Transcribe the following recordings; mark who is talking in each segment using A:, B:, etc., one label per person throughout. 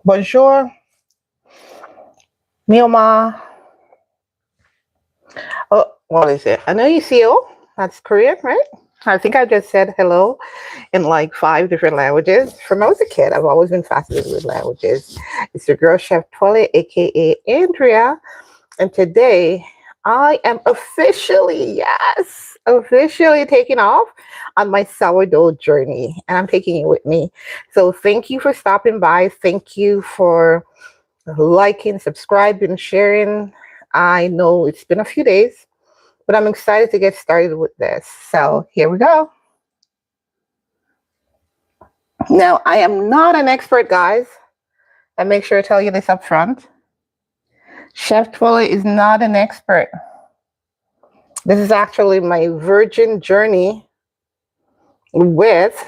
A: Bonjour, Mioma. Oh, what is it? Annyeonghaseyo. That's Korean, right? I think I just said hello in like 5 different languages. From when I was a kid, I've always been fascinated with languages. It's your girl, Chef Twellyah, aka Andrea. And today I am officially taking off on my sourdough journey. And I'm taking you with me. So thank you for stopping by. Thank you for liking, subscribing, sharing. I know it's been a few days, but I'm excited to get started with this. So here we go. Now, I am not an expert, guys. I make sure to tell you this up front. Chef Twellyah is not an expert. This is actually my virgin journey with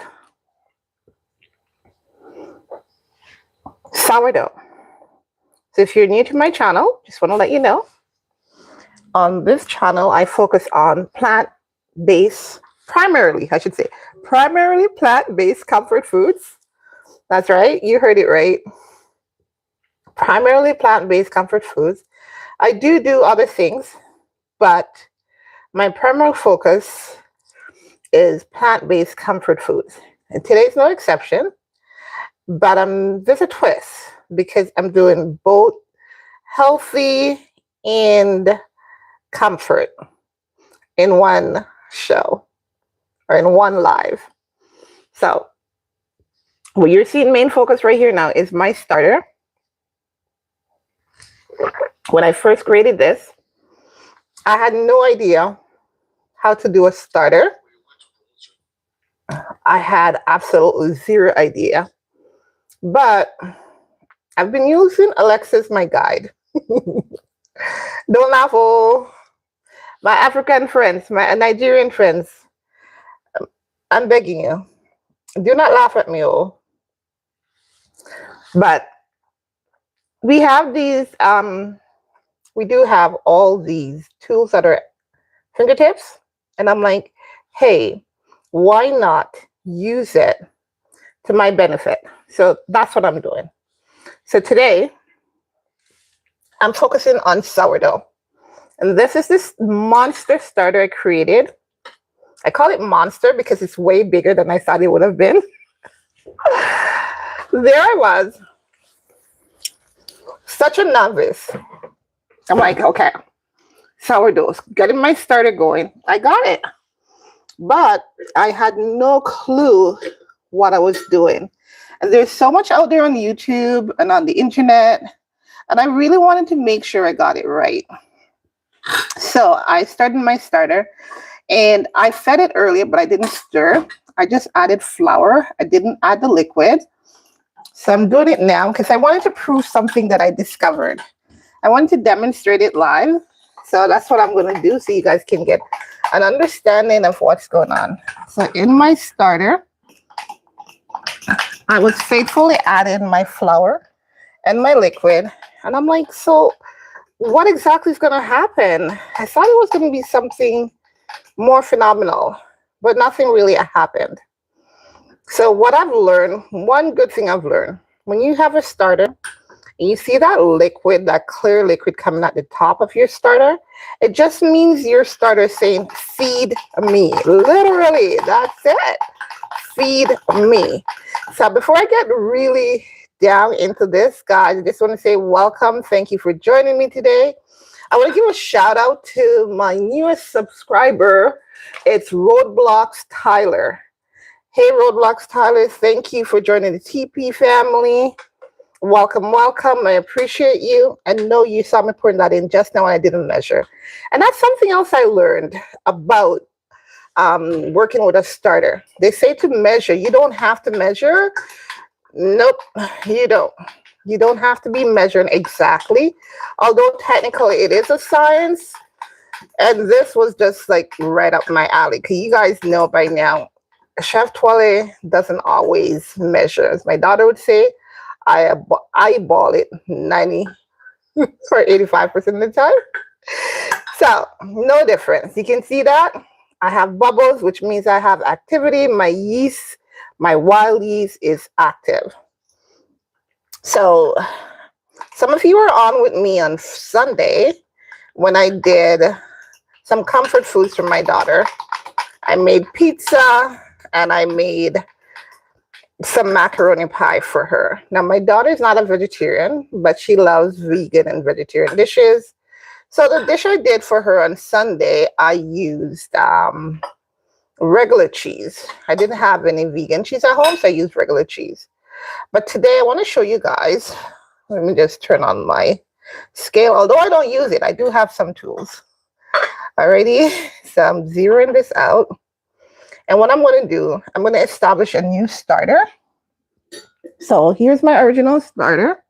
A: sourdough. So if you're new to my channel, just want to let you know, on this channel, I focus on plant-based, primarily plant-based comfort foods. That's right, you heard it right. Primarily plant-based comfort foods. I do other things, but my primary focus is plant-based comfort foods. And today's no exception, but there's a twist because I'm doing both healthy and comfort in one show or in one live. So what you're seeing main focus right here now is my starter. When I first created this, I had no idea how to do a starter. I had absolutely zero idea, but I've been using Alexa as my guide. Don't laugh, oh. My African friends, my Nigerian friends, I'm begging you, do not laugh at me, oh. But we have these, we do have all these tools that are fingertips. And I'm like, hey, why not use it to my benefit? So that's what I'm doing. So today, I'm focusing on sourdough. And this is this monster starter I created. I call it monster because it's way bigger than I thought it would have been. There I was, such a novice. I'm like, okay, sourdough, getting my starter going. I got it. But I had no clue what I was doing. And there's so much out there on YouTube and on the internet. And I really wanted to make sure I got it right. So I started my starter and I fed it earlier, but I didn't stir. I just added flour. I didn't add the liquid. So I'm doing it now because I wanted to prove something that I discovered. I wanted to demonstrate it live. So that's what I'm going to do so you guys can get an understanding of what's going on. So in my starter, I was faithfully adding my flour and my liquid. And I'm like, so what exactly is going to happen? I thought it was going to be something more phenomenal, but nothing really happened. So what I've learned, one good thing I've learned, when you have a starter and you see that liquid, that clear liquid coming at the top of your starter, it just means your starter is saying, feed me. Literally, that's it. Feed me. So before I get really down into this, guys, I just want to say welcome. Thank you for joining me today. I want to give a shout out to my newest subscriber. It's Roadblocks Tyler. Hey, Roadblocks Tyler, thank you for joining the TP family. Welcome, welcome. I appreciate you. I know you saw me putting that in just now and I didn't measure. And that's something else I learned about working with a starter. They say to measure. You don't have to measure. Nope, you don't. You don't have to be measuring exactly. Although technically it is a science. And this was just like right up my alley. Because you guys know by now, Chef Twellyah doesn't always measure. As my daughter would say, I eyeball it 90 or 85% of the time. So no difference. You can see that I have bubbles, which means I have activity. My yeast, my wild yeast is active. So some of you were on with me on Sunday when I did some comfort foods for my daughter. I made pizza and I made some macaroni pie for her. Now, my daughter is not a vegetarian, but she loves vegan and vegetarian dishes. So the dish I did for her on Sunday, I used regular cheese. I didn't have any vegan cheese at home, so I used regular cheese. But today I want to show you guys. Let me just turn on my scale. Although I don't use it, I do have some tools. Alrighty, so I'm zeroing this out. And what I'm going to do, I'm going to establish a new starter. So here's my original starter.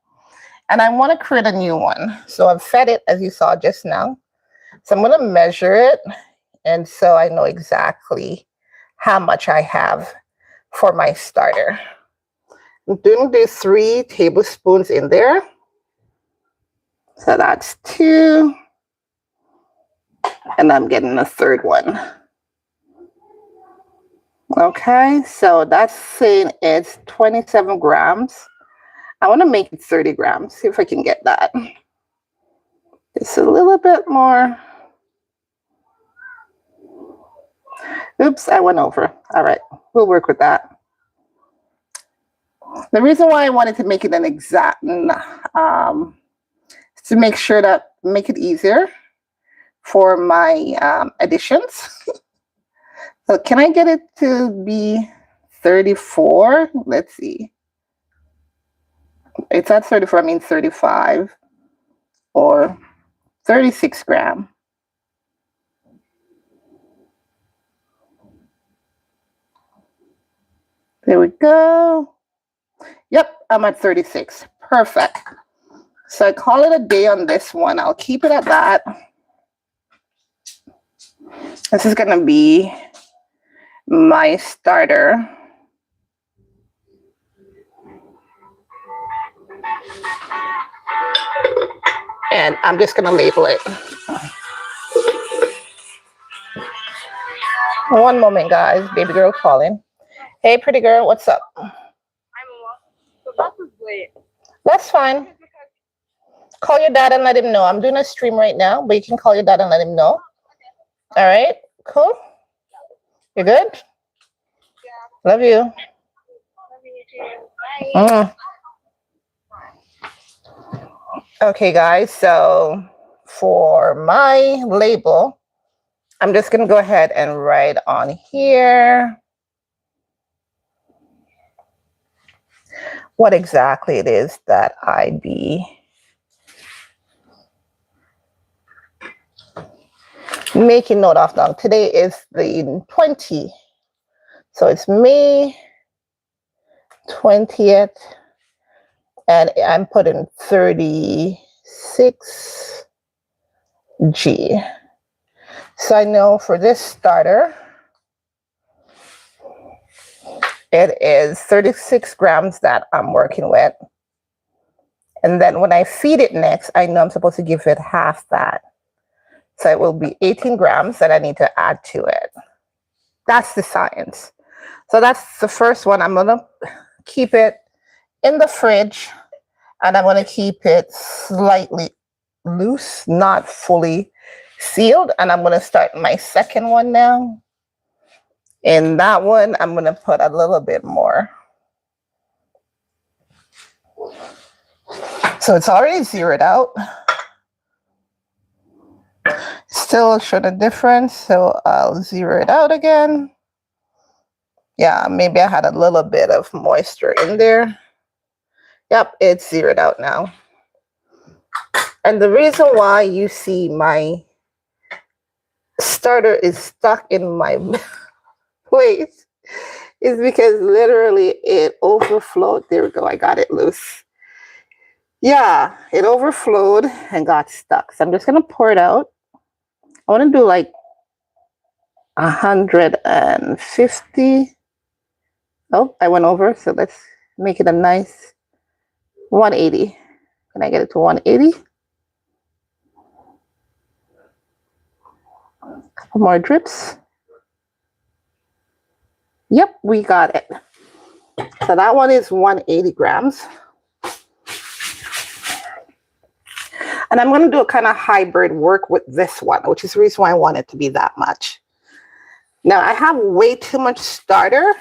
A: And I want to create a new one. So I've fed it, as you saw just now. So I'm going to measure it. And so I know exactly how much I have for my starter. I'm doing the 3 tablespoons in there. So that's 2. And I'm getting a 3rd one. Okay, so that's saying it's 27 grams. I want to make it 30 grams. See if I can get that. Just a little bit more. Oops, I went over. All right, we'll work with that. The reason why I wanted to make it an exact, to make sure that make it easier for my additions. So can I get it to be 34? Let's see. It's at 34, I mean 35 or 36 grams. There we go. Yep, I'm at 36. Perfect. So I call it a day on this one. I'll keep it at that. This is going to be my starter. And I'm just going to label it. One moment, guys. Baby girl calling. Hey, pretty girl, what's up? That's fine. Call your dad and let him know. I'm doing a stream right now, but you can call your dad and let him know. All right, cool. You good? Yeah. Love you. Love you too. Bye. Okay, guys, so for my label, I'm just going to go ahead and write on here what exactly it is that I be making note of now. Today is the 20th. So it's May 20th. And I'm putting 36G. So I know for this starter, it is 36 grams that I'm working with. And then when I feed it next, I know I'm supposed to give it half that. So it will be 18 grams that I need to add to it. That's the science. So that's the first one. I'm going to keep it in the fridge, and I'm going to keep it slightly loose, not fully sealed. And I'm going to start my second one now. In that one, I'm going to put a little bit more. So it's already zeroed out. Still showing a difference, so I'll zero it out again. Yeah, maybe I had a little bit of moisture in there. Yep, it's zeroed out now. And the reason why you see my starter is stuck in my plate is because literally it overflowed. There we go, I got it loose. Yeah, it overflowed and got stuck. So I'm just gonna pour it out. I want to do like 150. Oh, I went over, so let's make it a nice 180. Can I get it to 180? Couple more drips. Yep, we got it. So that one is 180 grams. And I'm going to do a kind of hybrid work with this one, which is the reason why I want it to be that much. Now, I have way too much starter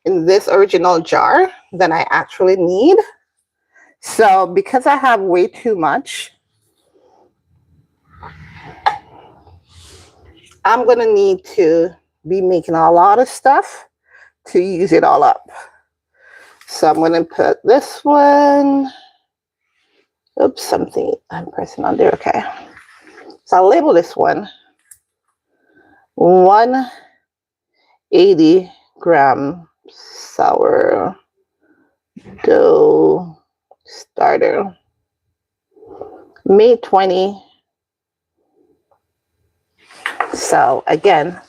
A: in this original jar than I actually need. So because I have way too much, I'm going to need to be making a lot of stuff to use it all up. So I'm going to put this one. Oops, something I'm pressing on there. Okay. So I'll label this one 180 gram sourdough starter. May 20. So again,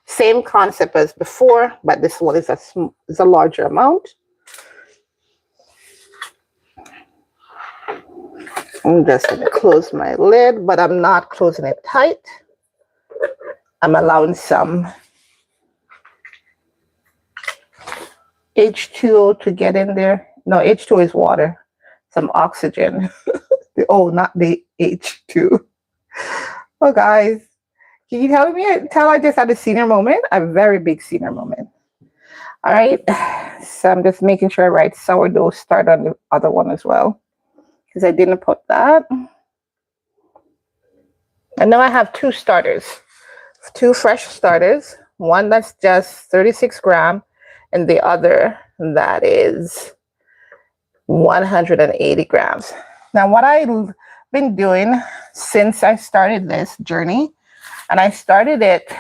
A: same concept as before, but this one is a larger amount. I'm just going to close my lid, but I'm not closing it tight. I'm allowing some H2O to get in there. No, H2O is water. Some oxygen. Oh, not the H2. Oh, guys. Can you tell I just had a senior moment? A very big senior moment. All right. So I'm just making sure I write sourdough start on the other one as well, because I didn't put that. And now I have two starters, two fresh starters. One that's just 36 grams and the other that is 180 grams. Now, what I've been doing since I started this journey, and I started it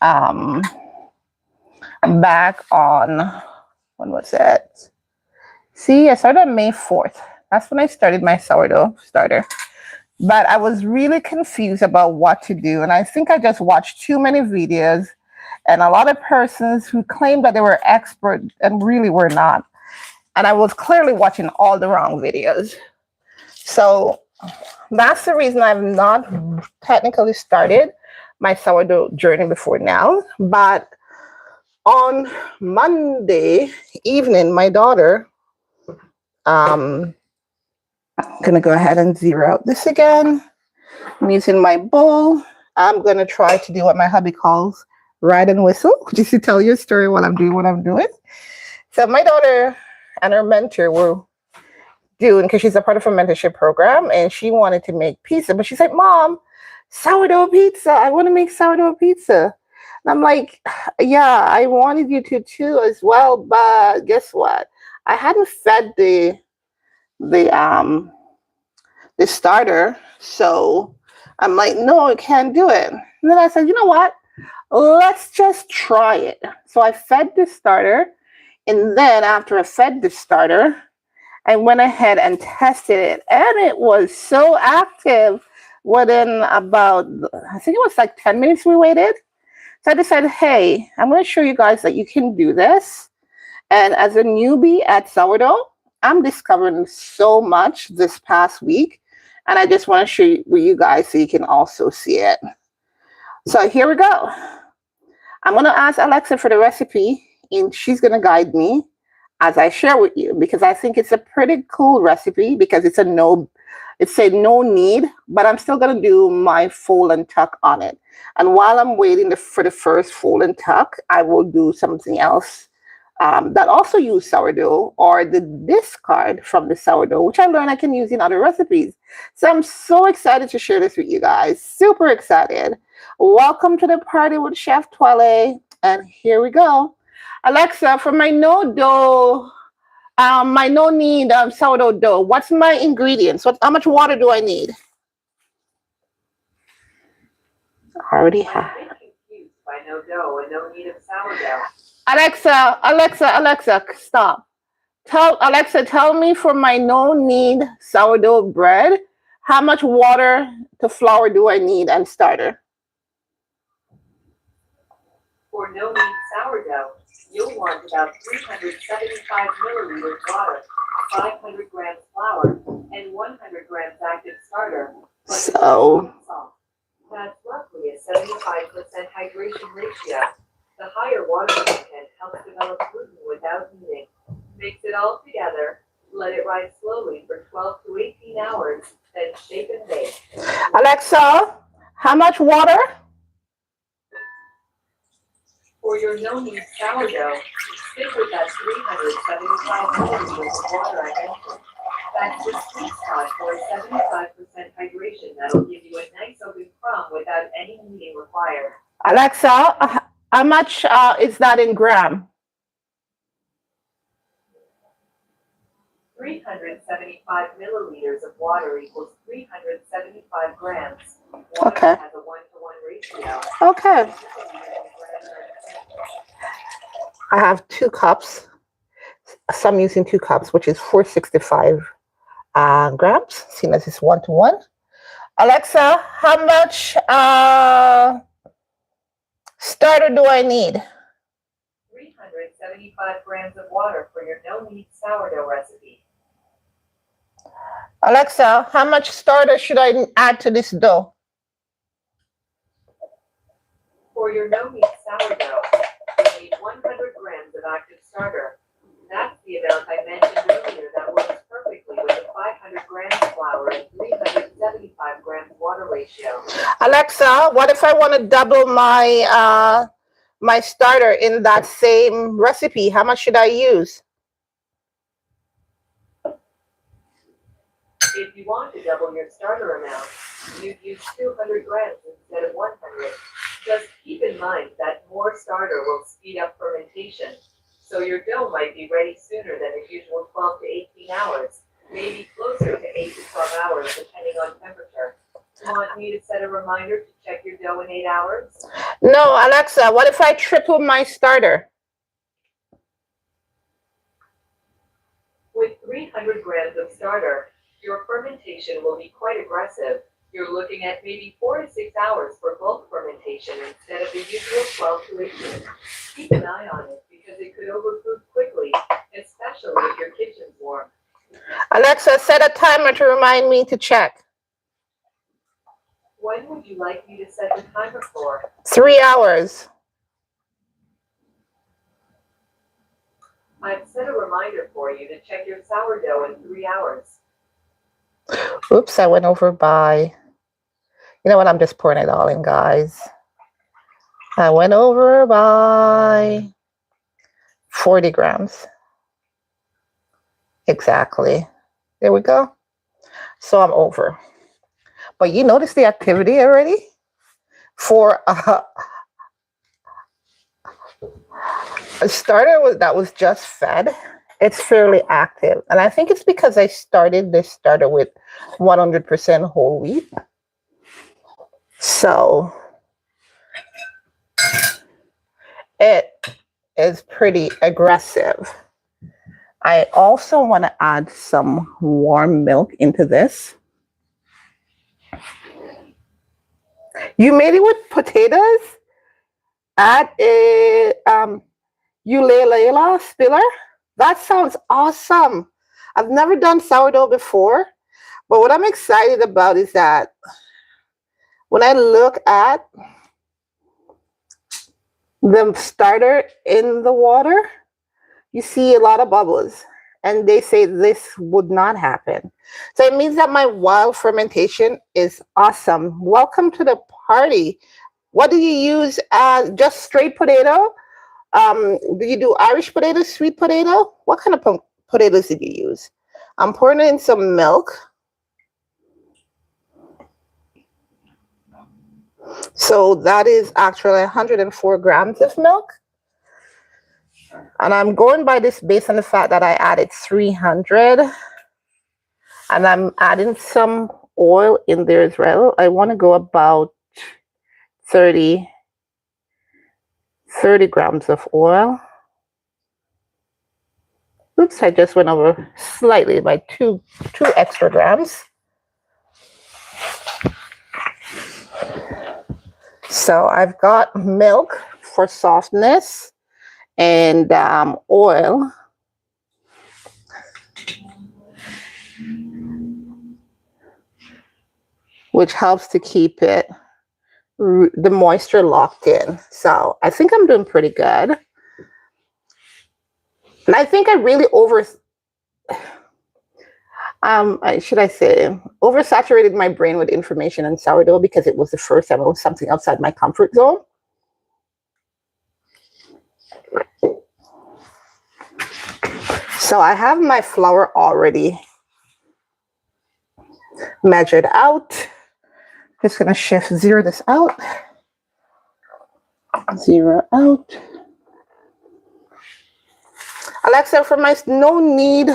A: back on, when was it? See, I started on May 4th. That's when I started my sourdough starter. But I was really confused about what to do. And I think I just watched too many videos and a lot of persons who claimed that they were expert and really were not. And I was clearly watching all the wrong videos. So that's the reason I've not technically started my sourdough journey before now. But on Monday evening, my daughter, I'm going to go ahead and zero out this again. I'm using my bowl. I'm going to try to do what my hubby calls ride and whistle, just to tell you a story while I'm doing what I'm doing. So my daughter and her mentor were doing, because she's a part of a mentorship program, and she wanted to make pizza. But she's like, Mom, sourdough pizza. I want to make sourdough pizza. And I'm like, yeah, I wanted you to too as well. But guess what? I hadn't fed the starter. So I'm like, no, I can't do it. And then I said, you know what? Let's just try it. So I fed the starter. And then after I fed the starter, I went ahead and tested it. And it was so active. Within about, I think it was like 10 minutes we waited. So I decided, hey, I'm going to show you guys that you can do this. And as a newbie at sourdough, I'm discovering so much this past week. And I just want to show you guys so you can also see it. So here we go. I'm going to ask Alexa for the recipe, and she's going to guide me as I share with you, because I think it's a pretty cool recipe, because it's a no need, but I'm still going to do my fold and tuck on it. And while I'm waiting for the first fold and tuck, I will do something else that also use sourdough, or the discard from the sourdough, which I learned I can use in other recipes. So I'm so excited to share this with you guys. Super excited. Welcome to the party with Chef Twellyah. And here we go. Alexa, for my no need sourdough dough, what's my ingredients? How much water do I need? I already have.
B: By no dough and no need of sourdough.
A: Alexa, stop. Tell me for my no need sourdough bread, how much water to flour do I need and starter?
B: For no need sourdough, you'll want about 375 milliliters water, 500 grams flour, and 100 grams active starter.
A: So
B: that's roughly a 75% hydration ratio. The higher water content helps develop gluten without kneading. Mix it all together, let it rise slowly for 12 to 18 hours, then shape and bake.
A: Alexa, how much water?
B: For your no-knead sourdough, stick with that 375 milliliters of water I mentioned. That's the sweet spot for a 75% hydration that'll give you a nice open crumb without any kneading required.
A: Alexa, how much is that in gram?
B: 375 milliliters of water equals 375 grams. Water
A: Okay.
B: has a 1-to-1 ratio.
A: Okay. I have 2 cups. So I'm using 2 cups, which is 465 grams, seeing as it's 1-to-1. Alexa, how much starter do I need?
B: 375 grams of water for your no-knead sourdough recipe.
A: Alexa, how much starter should I add to this dough?
B: For your no-knead sourdough, you need 100 grams of active starter. That's the amount I mentioned earlier that works perfectly with a 500 grams flour and 375 grams water ratio.
A: Alexa, what if I want to double my my starter in that same recipe? How much should I use?
B: If you want to double your starter amount, you'd use 200 grams instead of 100. Just keep in mind that more starter will speed up fermentation, so your dough might be ready sooner than the usual 12 to 18 hours, maybe closer to 8 to 12 hours depending on temperature. Want me to set a reminder to check your dough in 8 hours?
A: No, Alexa, what if I triple my starter?
B: With 300 grams of starter, your fermentation will be quite aggressive. You're looking at maybe 4 to 6 hours for bulk fermentation instead of the usual 12 to 18. Keep an eye on it because it could overcook quickly, especially if your kitchen's warm.
A: Alexa, set a timer to remind me to check.
B: When would you like me to set the timer for?
A: 3 hours.
B: I've set a reminder for you to check your sourdough in 3 hours.
A: Oops, I went over by, you know what, I'm just pouring it all in, guys. I went over by 40 grams. Exactly. There we go. So I'm over. But you notice the activity already? For a starter that was just fed, it's fairly active. And I think it's because I started this starter with 100% whole wheat. So it is pretty aggressive. I also want to add some warm milk into this. You made it with potatoes? Add a ukulele spiller? That sounds awesome. I've never done sourdough before, but what I'm excited about is that when I look at the starter in the water, you see a lot of bubbles, and they say this would not happen. So it means that my wild fermentation is awesome. Welcome to the party. What do you use? Just straight potato? Do you do Irish potato, sweet potato? What kind of potatoes did you use? I'm pouring in some milk. So that is actually 104 grams of milk. And I'm going by this based on the fact that I added 300. And I'm adding some oil in there as well. I want to go about 30 grams of oil. Oops, I just went over slightly by two extra grams. So I've got milk for softness and oil. Which helps to keep it, the moisture locked in. So I think I'm doing pretty good. And I think I really Should I say, oversaturated my brain with information and sourdough because it was the first time it was something outside my comfort zone. So I have my flour already measured out. Just gonna zero this out. Zero out. Alexa, for my no knead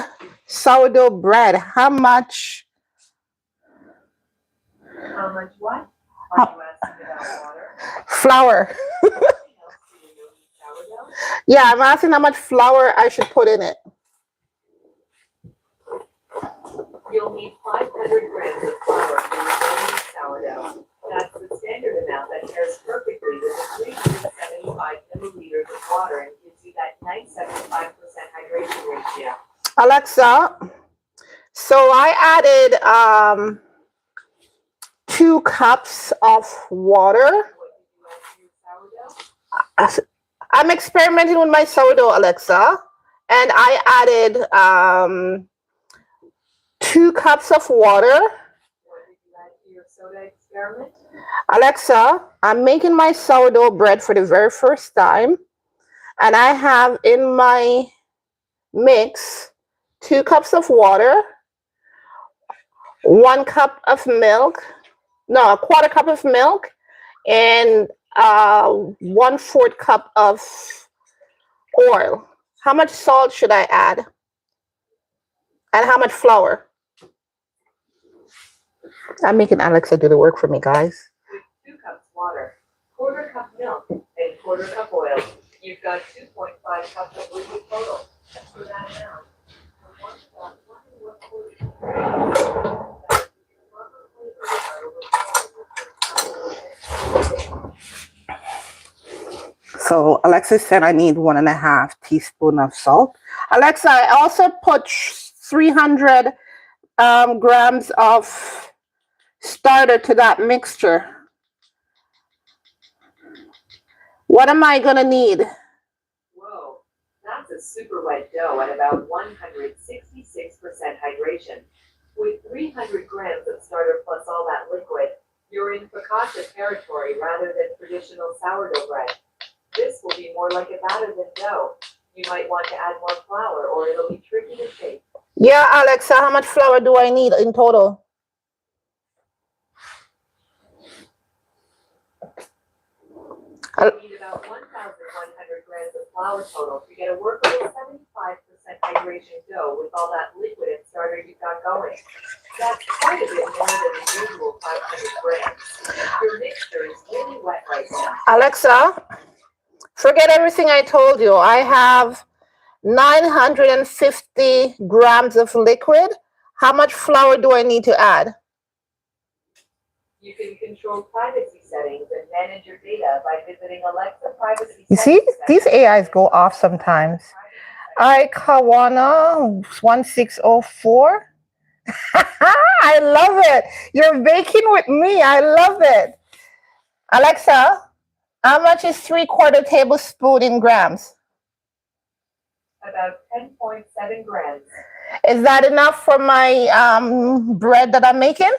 A: sourdough bread, how much?
B: How much what? Are you asking about water?
A: Flour. Yeah, I'm asking how much flour I should put in it.
B: You'll need 500 grams of flour for your no-knead sourdough. That's the standard amount that pairs perfectly with the 375 milliliters of water and gives you that nice 75% hydration ratio.
A: Alexa, so I added 2 cups of water.
B: What did you add to your sourdough?
A: I'm experimenting with my sourdough, Alexa, and I added 2 cups of water.
B: What did you add to your soda experiment?
A: Alexa, I'm making my sourdough bread for the very first time, and I have in my mix 2 cups of water, 1 cup of milk, no, a quarter cup of milk, and 1/4 cup of oil. How much salt should I add? And how much flour? I'm making Alexa do the work for me, guys.
B: With 2 cups water, 1/4 cup milk, and 1/4 cup oil, you've got 2.5 cups of liquid total. For that amount,
A: So Alexa said I need 1.5 teaspoons of salt. Alexa, I also put 300 grams of starter to that mixture. What am I gonna need?
B: Whoa, that's a super wet dough at about 166% hydration. With 300 grams of starter plus all that liquid, you're in focaccia territory rather than traditional sourdough bread. This will be more like a batter than dough. You might want to add more flour or it'll be tricky to shake.
A: Yeah, Alexa, how much flour do I need in total?
B: You need about 1,100 grams of flour total to get a workable 75% hydration dough with all that liquid and starter you've got going. That's quite a bit more than the usual 500 grams. Your mixture is really wet right now.
A: Alexa, forget everything I told you. I have 950 grams of liquid. How much flour do I need to add?
B: You can control privacy settings and manage your data by visiting Alexa Privacy
A: You see,
B: Settings
A: these
B: section.
A: AIs go off sometimes. I Kawana 1604. I love it. You're baking with me. I love it. Alexa, how much is 3/4 tablespoon in grams?
B: About 10.7 grams.
A: Is that enough for my bread that I'm making?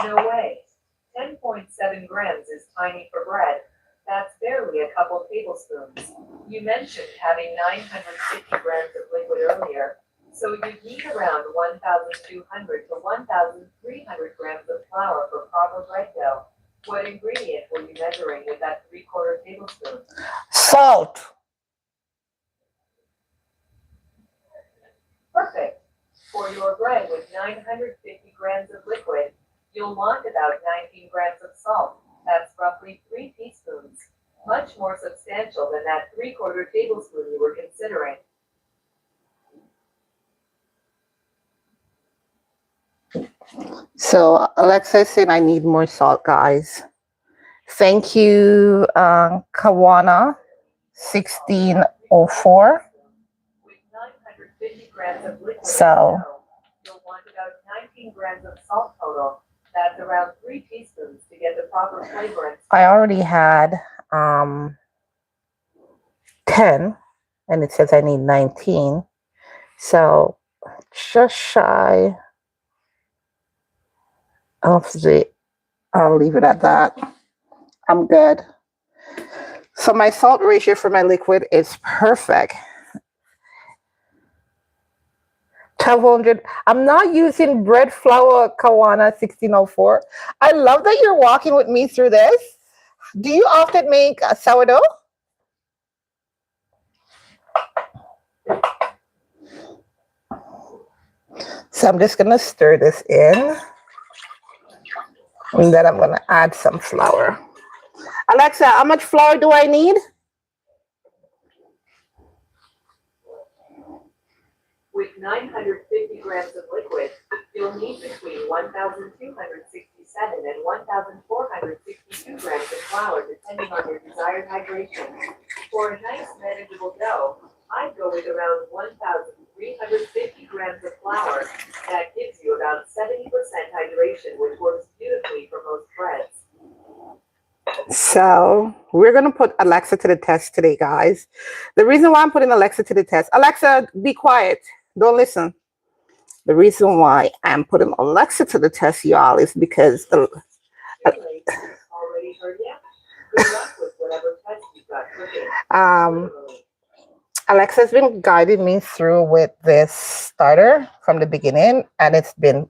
B: No way. 10.7 grams is tiny for bread. That's barely a couple tablespoons. You mentioned having 950 grams of liquid earlier, so you'd need around 1,200 to 1,300 grams of flour for proper bread dough. What ingredient were you measuring with that 3/4 tablespoon?
A: Salt.
B: Perfect. For your bread with 950 grams of liquid, you'll want about 19 grams of salt. That's roughly 3 teaspoons. Much more substantial than that 3/4 tablespoon you were considering.
A: So Alexa said I need more salt, guys. Thank you, Kawana 1604.
B: With 950 grams of liquid
A: So
B: dough, you'll want about 19 grams of salt total. That's around 3 teaspoons to get the proper flavor and
A: I already had 10, and it says I need 19. So just shy of the, I'll leave it at that. I'm good. So my salt ratio for my liquid is perfect. 1200. I'm not using bread flour Kawana 1604. I love that you're walking with me through this. Do you often make sourdough? So I'm just gonna stir this in, and then I'm gonna add some flour. Alexa, how much flour do I need?
B: With 950 grams of liquid, you'll need between 1,267 and 1,462 grams of flour, depending on your desired hydration. For a nice manageable dough, I'd go with around 1,350 grams of flour. That gives you about 70% hydration, which works beautifully for most breads.
A: So we're going to put Alexa to the test today, guys. The reason why I'm putting Alexa to the test, Alexa, be quiet. Don't listen. The reason why I'm putting Alexa to the test, y'all, is because...
B: Already heard ya? Good luck with whatever test you've got cooking.
A: Alexa's been guiding me through with this starter from the beginning, and it's been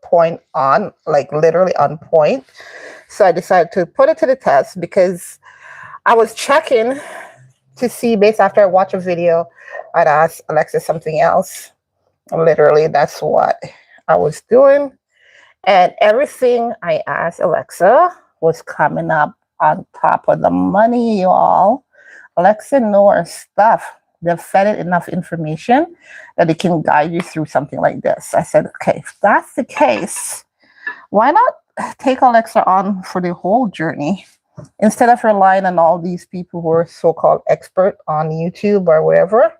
A: point on, like literally on point. So I decided to put it to the test because I was checking to see, based after I watched a video, I'd ask Alexa something else. Literally, that's what I was doing. And everything I asked Alexa was coming up on top of the money, y'all. Alexa knows her stuff. They've fed it enough information that it can guide you through something like this. I said, okay, if that's the case, why not take Alexa on for the whole journey instead of relying on all these people who are so-called expert on YouTube or wherever,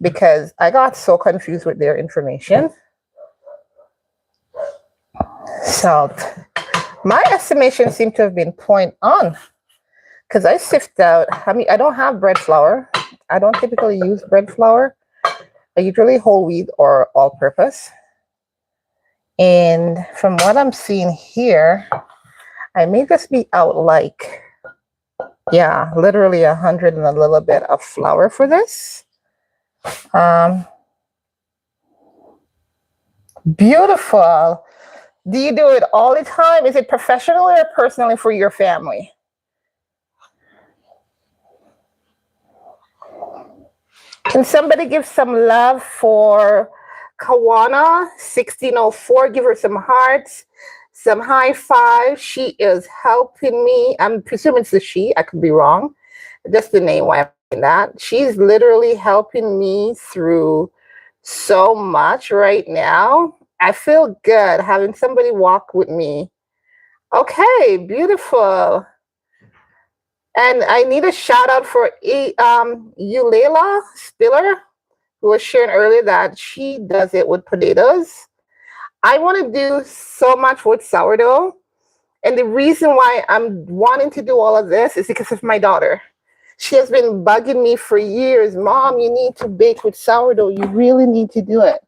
A: because I got so confused with their information. So my estimation seemed to have been point on, because I sift out, I don't have bread flour. I don't typically use bread flour. I usually whole wheat or all-purpose. And from what I'm seeing here, I may just be out like, yeah, literally 100 and a little bit of flour for this. Beautiful. Do you do it all the time? Is it professionally or personally for your family? Can somebody give some love for Kawana 1604? Give her some hearts, some high five. She is helping me. I'm presuming it's a she. I could be wrong. Just the name why I'm saying that. She's literally helping me through so much right now. I feel good having somebody walk with me. Okay, beautiful. And I need a shout out for Eulela Stiller, who was sharing earlier that she does it with potatoes. I want to do so much with sourdough. And the reason why I'm wanting to do all of this is because of my daughter. She has been bugging me for years. Mom, you need to bake with sourdough. You really need to do it.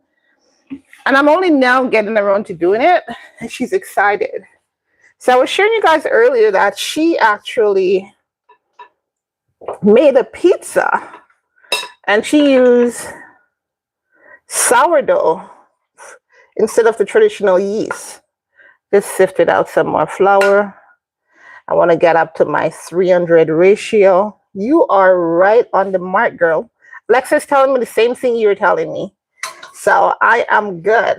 A: And I'm only now getting around to doing it. And she's excited. So I was sharing you guys earlier that she actually made a pizza. And she used sourdough instead of the traditional yeast. Just sifted out some more flour. I want to get up to my 300 ratio. You are right on the mark, girl. Alexa's telling me the same thing you were telling me. So I am good.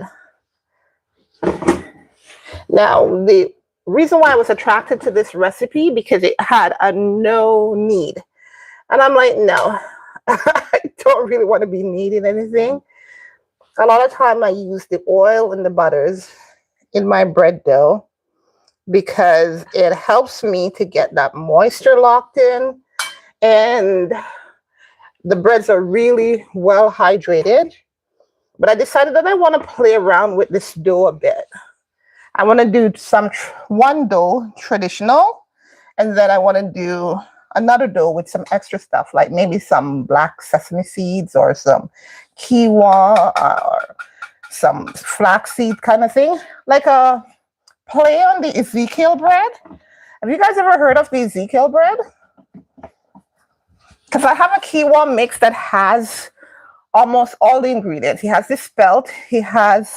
A: Now, the reason why I was attracted to this recipe, because it had a no knead. And I'm like, no, I don't really want to be kneading anything. A lot of time I use the oil and the butters in my bread dough because it helps me to get that moisture locked in, and the breads are really well hydrated. But I decided that I want to play around with this dough a bit. I want to do one dough traditional, and then I want to do another dough with some extra stuff, like maybe some black sesame seeds or some quinoa or some flaxseed kind of thing, like a play on the Ezekiel bread. Have you guys ever heard of the Ezekiel bread? Because I have a quinoa mix that has almost all the ingredients. He has this spelt. He has,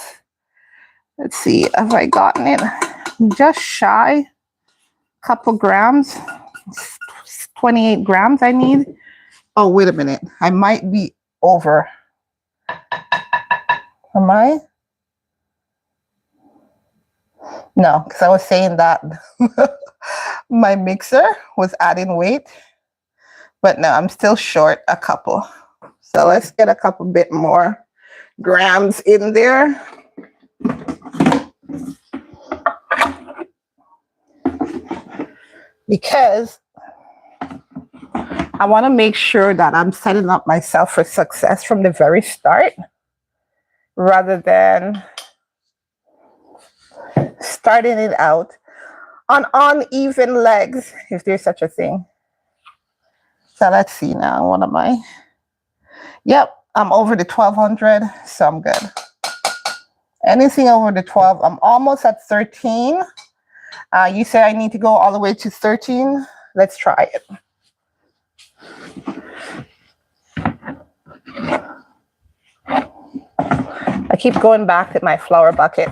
A: let's see, have I gotten it? Just shy, couple grams. 28 grams I need. Oh, wait a minute. I might be over. Am I? No, because I was saying that my mixer was adding weight. But no, I'm still short a couple. So let's get a couple bit more grams in there. Because I want to make sure that I'm setting up myself for success from the very start, rather than starting it out on uneven legs, if there's such a thing. So let's see now, what am I? Yep, I'm over the 1200, so I'm good. Anything over the 12, I'm almost at 13. You say I need to go all the way to 13. Let's try it. I keep going back to my flour bucket.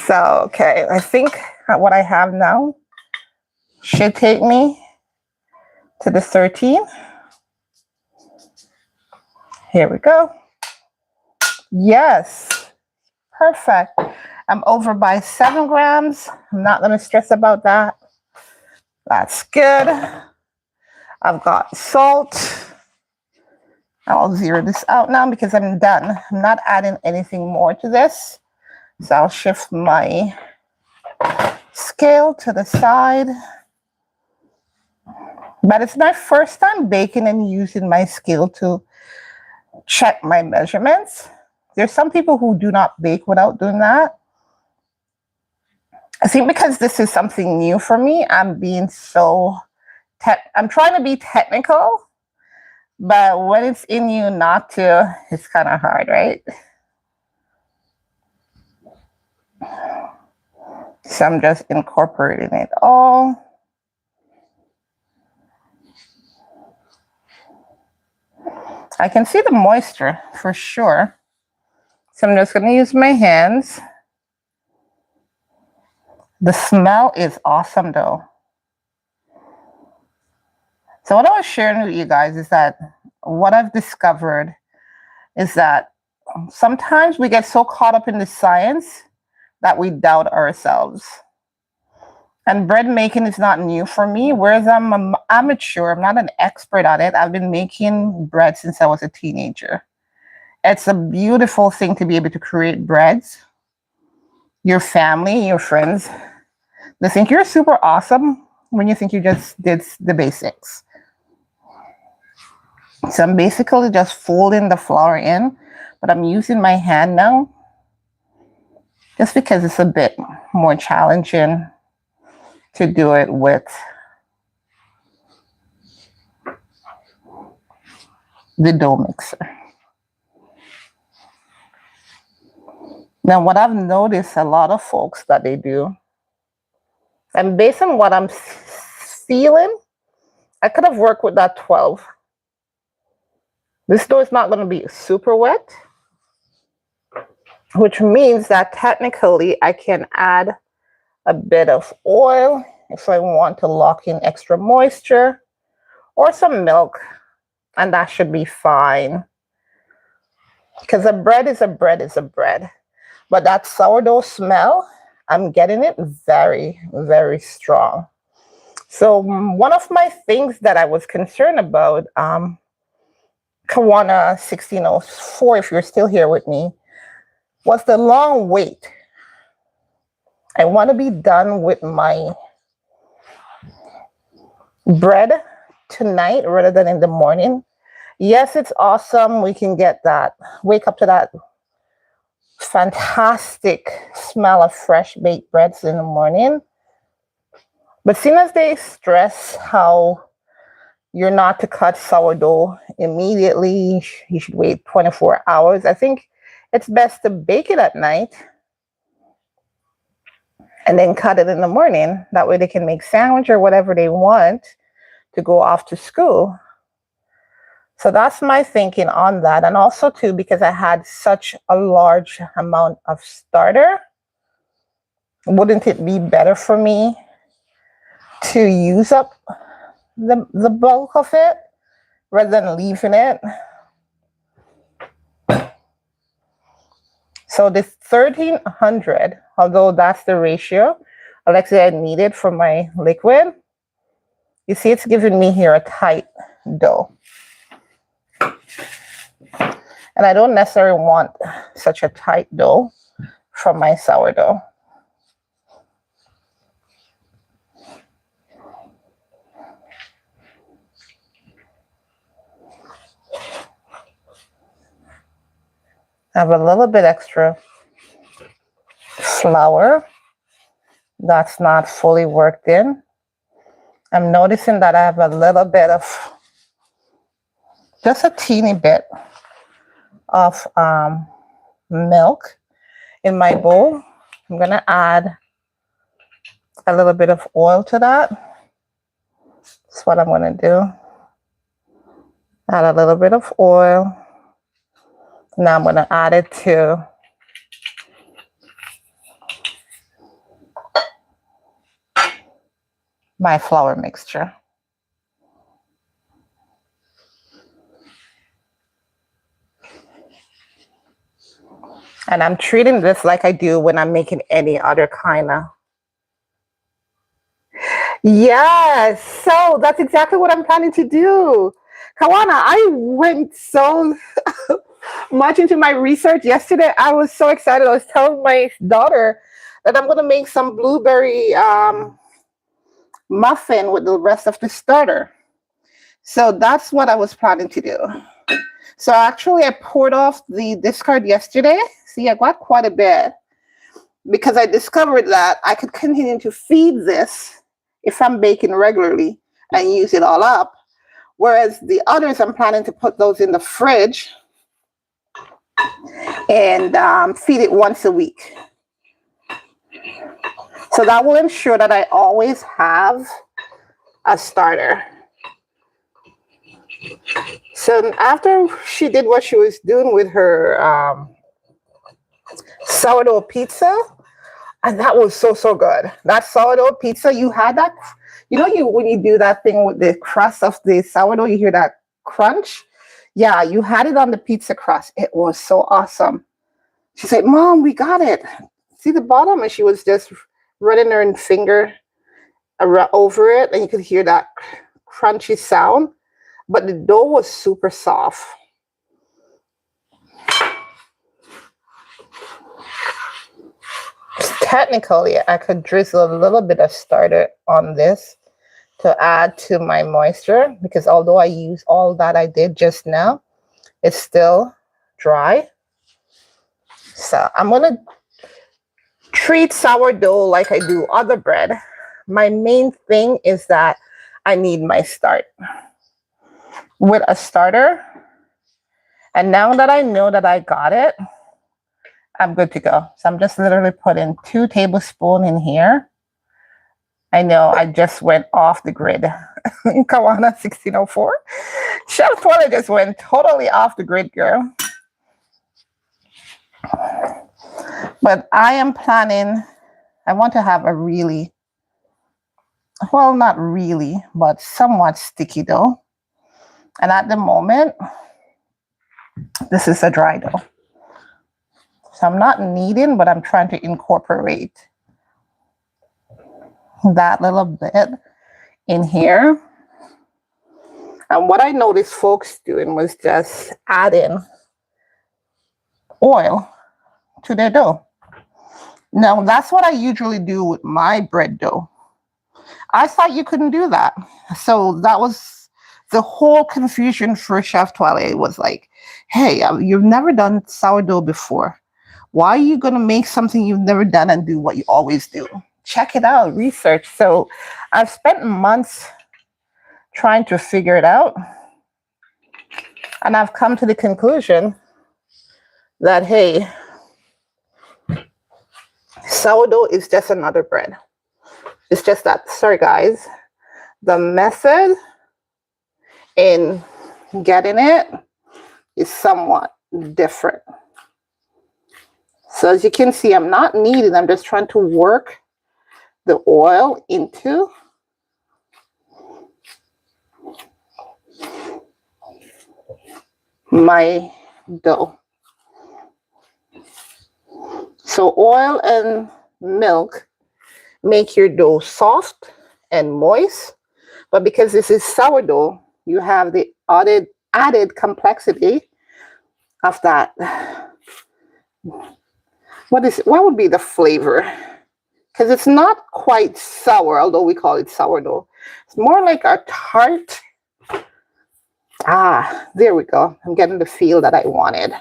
A: So, okay, I think what I have now should take me to the 13. Here we go. Yes, perfect. I'm over by 7 grams. I'm not going to stress about that. That's good. I've got salt. I'll zero this out now because I'm done. I'm not adding anything more to this. So I'll shift my scale to the side. But it's my first time baking and using my scale to check my measurements. There's some people who do not bake without doing that. I think because this is something new for me, I'm being so I'm trying to be technical, but when it's in you not to, it's kind of hard, right? So I'm just incorporating it all. I can see the moisture for sure. So I'm just going to use my hands. The smell is awesome though. So what I was sharing with you guys is that what I've discovered is that sometimes we get so caught up in the science that we doubt ourselves. And bread making is not new for me, whereas I'm an amateur. I'm not an expert at it. I've been making bread since I was a teenager. It's a beautiful thing to be able to create breads. Your family, your friends, they think you're super awesome when you think you just did the basics. So I'm basically just folding the flour in, but I'm using my hand now just because it's a bit more challenging to do it with the dough mixer. Now, what I've noticed a lot of folks that they do, and based on what I'm feeling, I could have worked with that 12. This dough is not going to be super wet, which means that technically I can add a bit of oil if I want to lock in extra moisture, or some milk, and that should be fine. Because a bread is a bread is a bread. But that sourdough smell, I'm getting it very, very strong. So one of my things that I was concerned about, Kawana 1604, if you're still here with me, was the long wait. I want to be done with my bread tonight rather than in the morning. Yes, it's awesome. We can get that, wake up to that fantastic smell of fresh baked breads in the morning. But seeing as they stress how you're not to cut sourdough immediately, you should wait 24 hours. I think it's best to bake it at night and then cut it in the morning. That way they can make sandwich or whatever they want to go off to school. So that's my thinking on that. And also too, because I had such a large amount of starter, wouldn't it be better for me to use up the bulk of it rather than leaving it? So the 1300, although that's the ratio Alexia needed for my liquid, you see it's giving me here a tight dough. And I don't necessarily want such a tight dough from my sourdough. I have a little bit extra flour that's not fully worked in. I'm noticing that I have a little bit of, just a teeny bit of milk in my bowl. I'm going to add a little bit of oil to that. That's what I'm going to do. Add a little bit of oil. Now I'm going to add it to my flour mixture. And I'm treating this like I do when I'm making any other kind of. Yes, so that's exactly what I'm planning to do. Kawana, I went so much into my research yesterday. I was so excited. I was telling my daughter that I'm going to make some blueberry muffin with the rest of the starter. So that's what I was planning to do. So actually I poured off the discard yesterday. See, I got quite a bit because I discovered that I could continue to feed this if I'm baking regularly and use it all up. Whereas the others, I'm planning to put those in the fridge and feed it once a week. So that will ensure that I always have a starter. So after she did what she was doing with her sourdough pizza, and that was so good. That sourdough pizza, you had that, you know, when you do that thing with the crust of the sourdough, you hear that crunch. Yeah, you had it on the pizza crust. It was so awesome. She said, Mom, we got it. See the bottom? And she was just running her finger over it, and you could hear that crunchy sound. But the dough was super soft. Technically, I could drizzle a little bit of starter on this to add to my moisture, because although I use all that I did just now, it's still dry. So I'm going to treat sourdough like I do other bread. My main thing is that I need my start with a starter. And now that I know that I got it, I'm good to go. So I'm just literally putting 2 tablespoons in here. I know I just went off the grid. Kawana 1604. Chef Twellyah just went totally off the grid, girl. But I am planning, I want to have a really, well, not really, but somewhat sticky dough. And at the moment, this is a dry dough. So I'm not kneading, but I'm trying to incorporate that little bit in here. And what I noticed folks doing was just adding oil to their dough. Now, that's what I usually do with my bread dough. I thought you couldn't do that. So that was the whole confusion for Chef Twellyah. It was like, hey, you've never done sourdough before. Why are you going to make something you've never done and do what you always do? check it out, research. So I've spent months trying to figure it out. And I've come to the conclusion that, hey, sourdough is just another bread. It's just that, sorry guys, the method in getting it is somewhat different. So as you can see, I'm not kneading, I'm just trying to work the oil into my dough. So oil and milk make your dough soft and moist, but because this is sourdough, you have the added complexity of that. What would be the flavor? Because it's not quite sour, although we call it sourdough. It's more like a tart. Ah, there we go. I'm getting the feel that I wanted.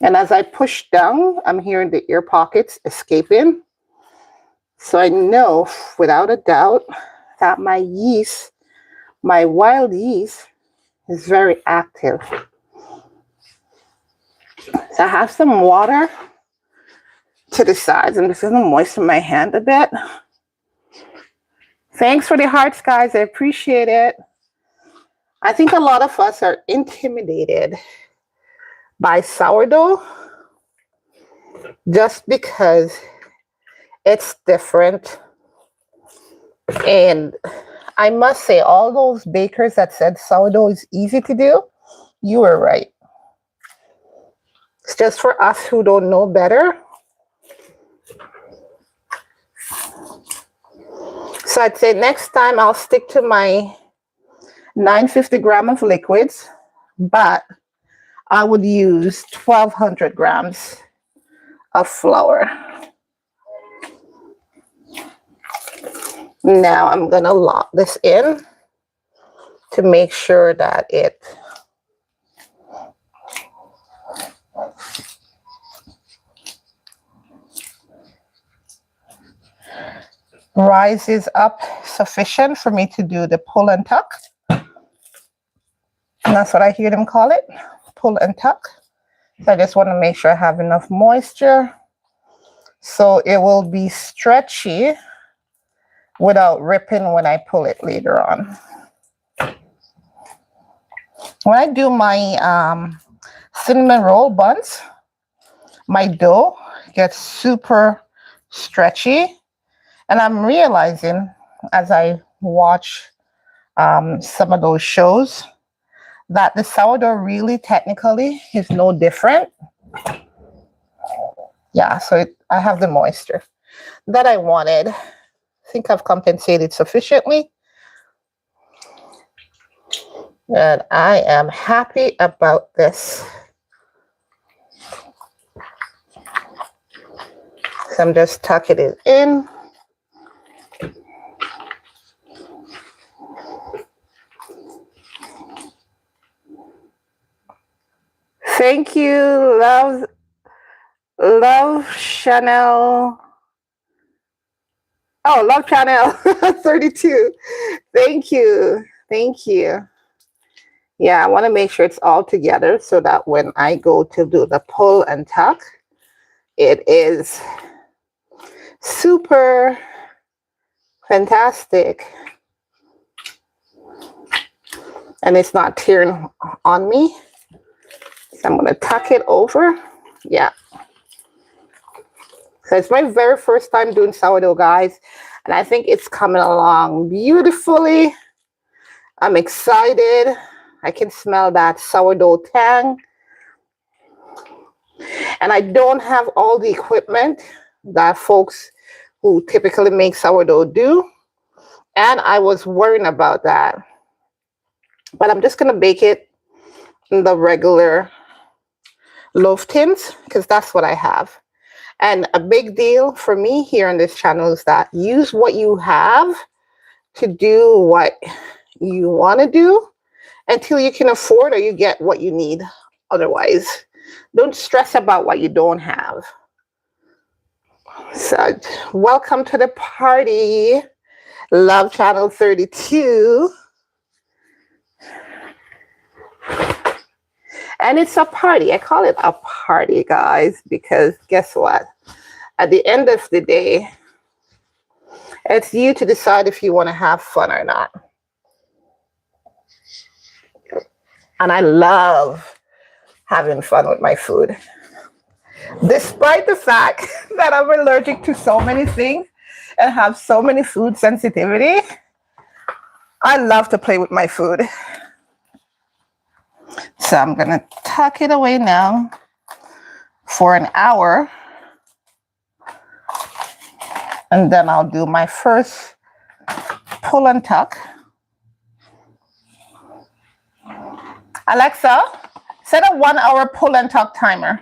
A: And as I push down, I'm hearing the air pockets escaping. So I know without a doubt that my yeast, my wild yeast, is very active. So I have some water to the sides. I'm just going to moisten my hand a bit. Thanks for the hearts, guys. I appreciate it. I think a lot of us are intimidated by sourdough just because it's different. And I must say, all those bakers that said sourdough is easy to do, you were right. It's just for us who don't know better. So I'd say next time I'll stick to my 950 grams of liquids, but I would use 1,200 grams of flour. Now I'm gonna lock this in to make sure that it rises up sufficient for me to do the pull and tuck. And that's what I hear them call it, pull and tuck. So I just want to make sure I have enough moisture so it will be stretchy without ripping when I pull it later on. When I do my cinnamon roll buns, my dough gets super stretchy. And I'm realizing as I watch some of those shows that the sourdough really technically is no different. Yeah, so I have the moisture that I wanted. I think I've compensated sufficiently. And I am happy about this. So I'm just tucking it in. Thank you, Love Chanel. Oh, Love Channel 32. Thank you. Thank you. Yeah, I want to make sure it's all together so that when I go to do the pull and tuck, it is super fantastic. And it's not tearing on me. So I'm going to tuck it over. Yeah. So it's my very first time doing sourdough, guys. And I think it's coming along beautifully. I'm excited. I can smell that sourdough tang. And I don't have all the equipment that folks who typically make sourdough do. And I was worrying about that. But I'm just going to bake it in the regular loaf tins because that's what I have. And a big deal for me here on this channel is that use what you have to do what you want to do until you can afford or you get what you need. Otherwise, don't stress about what you don't have. So, welcome to the party, Love Channel 32. And it's a party. I call it a party, guys, because guess what? At the end of the day, it's you to decide if you want to have fun or not. And I love having fun with my food. Despite the fact that I'm allergic to so many things and have so many food sensitivity, I love to play with my food. So I'm going to tuck it away now for an hour. And then I'll do my first pull and tuck. Alexa, set a 1 hour pull and tuck timer.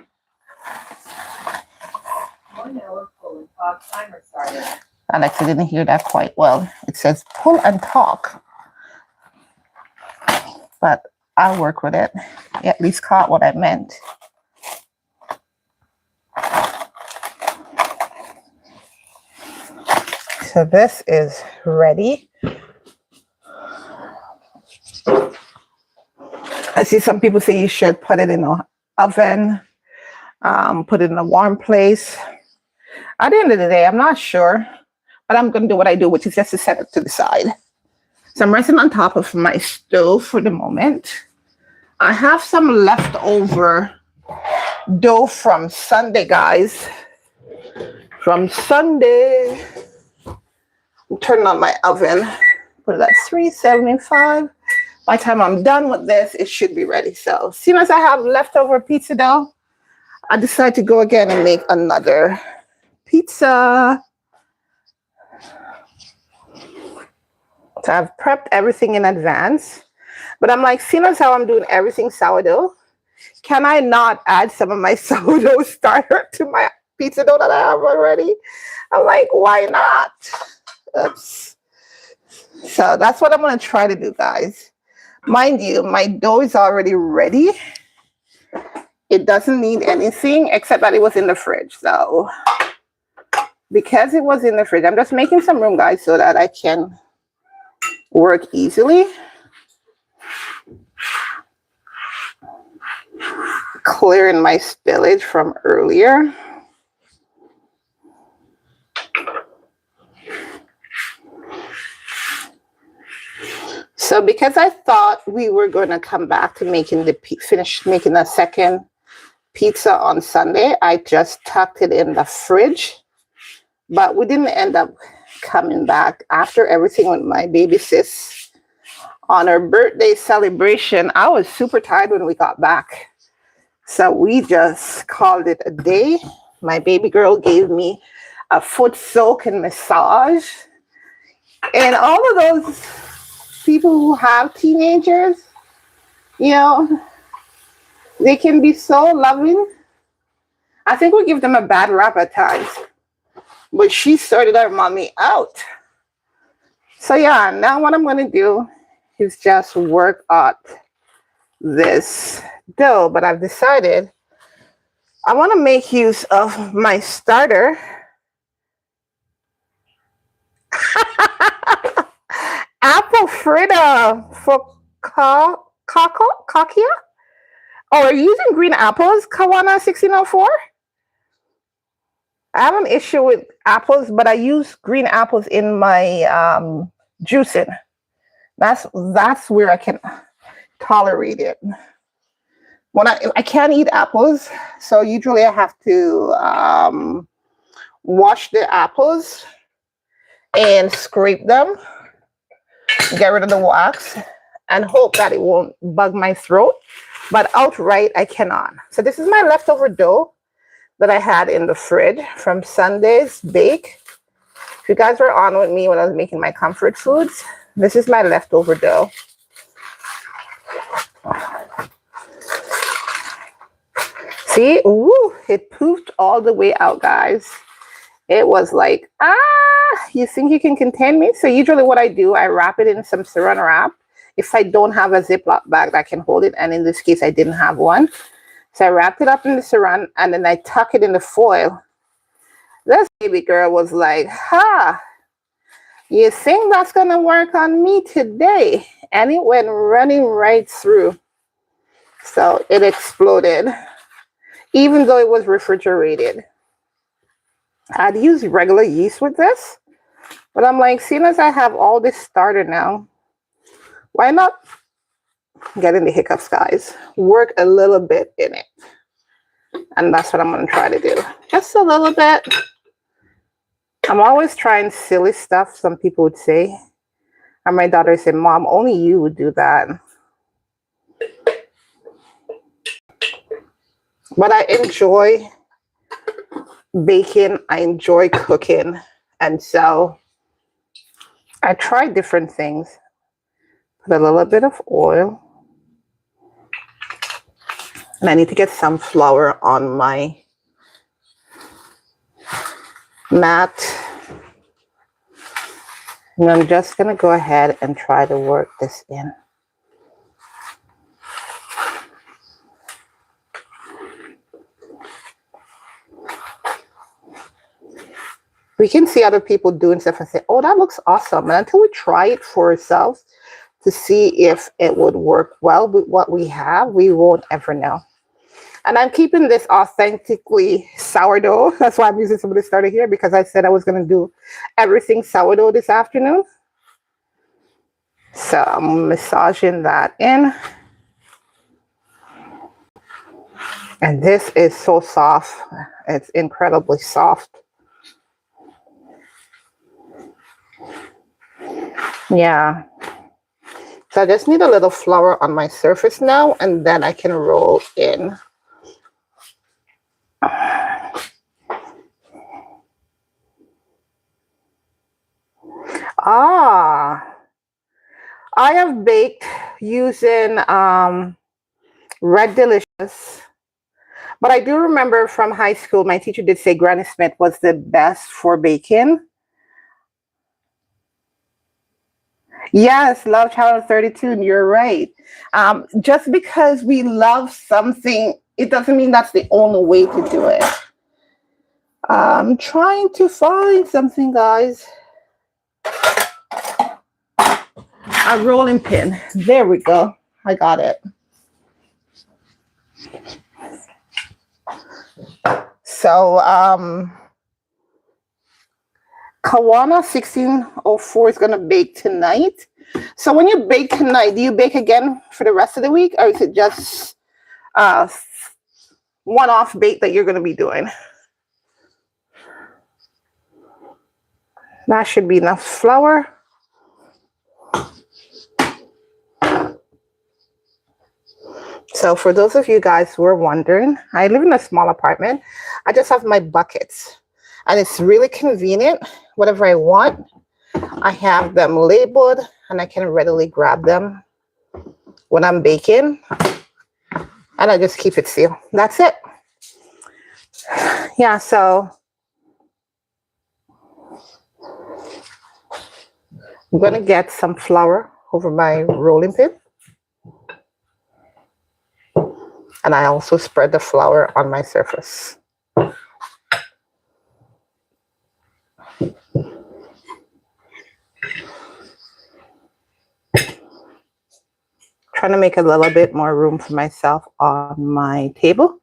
B: 1 hour pull and tuck timer started.
A: Alexa didn't hear that quite well. It says pull and tuck. But I'll work with it. You at least caught what I meant. So this is ready. I see some people say you should put it in an oven, put it in a warm place. At the end of the day, I'm not sure, but I'm going to do what I do, which is just to set it to the side. So I'm resting on top of my stove for the moment. I have some leftover dough from Sunday, guys. From Sunday. I'm turning on my oven. Put it at 375. By the time I'm done with this, it should be ready. So as soon as I have leftover pizza dough, I decide to go again and make another pizza. So I've prepped everything in advance. But I'm like, seeing as how I'm doing everything sourdough, can I not add some of my sourdough starter to my pizza dough that I have already? I'm like, why not? Oops. So that's what I'm going to try to do, guys. Mind you, my dough is already ready. It doesn't need anything except that it was in the fridge. So because it was in the fridge, I'm just making some room, guys, so that I can work easily. Clearing my spillage from earlier. So because I thought we were going to come back to making finish making a second pizza on Sunday, I just tucked it in the fridge. But we didn't end up coming back after everything with my baby sis. On her birthday celebration, I was super tired when we got back. So we just called it a day. My baby girl gave me a foot soak and massage. And all of those people who have teenagers, you know, they can be so loving. I think we give them a bad rap at times. But she sorted our mommy out. So yeah, now what I'm going to do is just work out this dough. But I've decided I want to make use of my starter. Apple fritter for Kakia? Oh, are you using green apples, Kawana 1604? I have an issue with apples, but I use green apples in my juicing. That's where I can tolerate it. When I can't eat apples, so usually I have to wash the apples and scrape them, get rid of the wax, and hope that it won't bug my throat. But outright, I cannot. So this is my leftover dough that I had in the fridge from Sunday's bake. If you guys were on with me when I was making my comfort foods, this is my leftover dough. See, ooh, it poofed all the way out, guys. It was like, you think you can contain me? So usually what I do, I wrap it in some saran wrap. If I don't have a Ziploc bag that can hold it, and in this case, I didn't have one. So I wrapped it up in the saran, and then I tuck it in the foil. This baby girl was like, "Ha, you think that's gonna work on me today?" And it went running right through. So it exploded, even though it was refrigerated. I'd use regular yeast with this, but I'm like, seeing as I have all this starter now, why not get in the hiccups, guys? Work a little bit in it. And that's what I'm going to try to do. Just a little bit. I'm always trying silly stuff, some people would say. And my daughter said, "Mom, only you would do that." But I enjoy baking. I enjoy cooking. And so I try different things. Put a little bit of oil. And I need to get some flour on my mat. And I'm just going to go ahead and try to work this in. We can see other people doing stuff and say, "Oh, that looks awesome." And until we try it for ourselves to see if it would work well with what we have, we won't ever know. And I'm keeping this authentically sourdough. That's why I'm using some of this starter here, because I said I was going to do everything sourdough this afternoon. So I'm massaging that in. And this is so soft. It's incredibly soft. Yeah. So I just need a little flour on my surface now, and then I can roll in. Ah, I have baked using Red Delicious. But I do remember from high school, my teacher did say Granny Smith was the best for baking. Yes, love Channel 32, and you're right. Just because we love something, it doesn't mean that's the only way to do it. I'm trying to find something, guys. A rolling pin. There we go. I got it. So, Kawana 1604 is going to bake tonight. So when you bake tonight, do you bake again for the rest of the week, or is it just one-off bake that you're going to be doing? That should be enough flour. So for those of you guys who are wondering, I live in a small apartment. I just have my buckets, and it's really convenient. Whatever I want, I have them labeled, and I can readily grab them when I'm baking, and I just keep it sealed. That's it. Yeah, so I'm going to get some flour over my rolling pin. And I also spread the flour on my surface. Trying to make a little bit more room for myself on my table.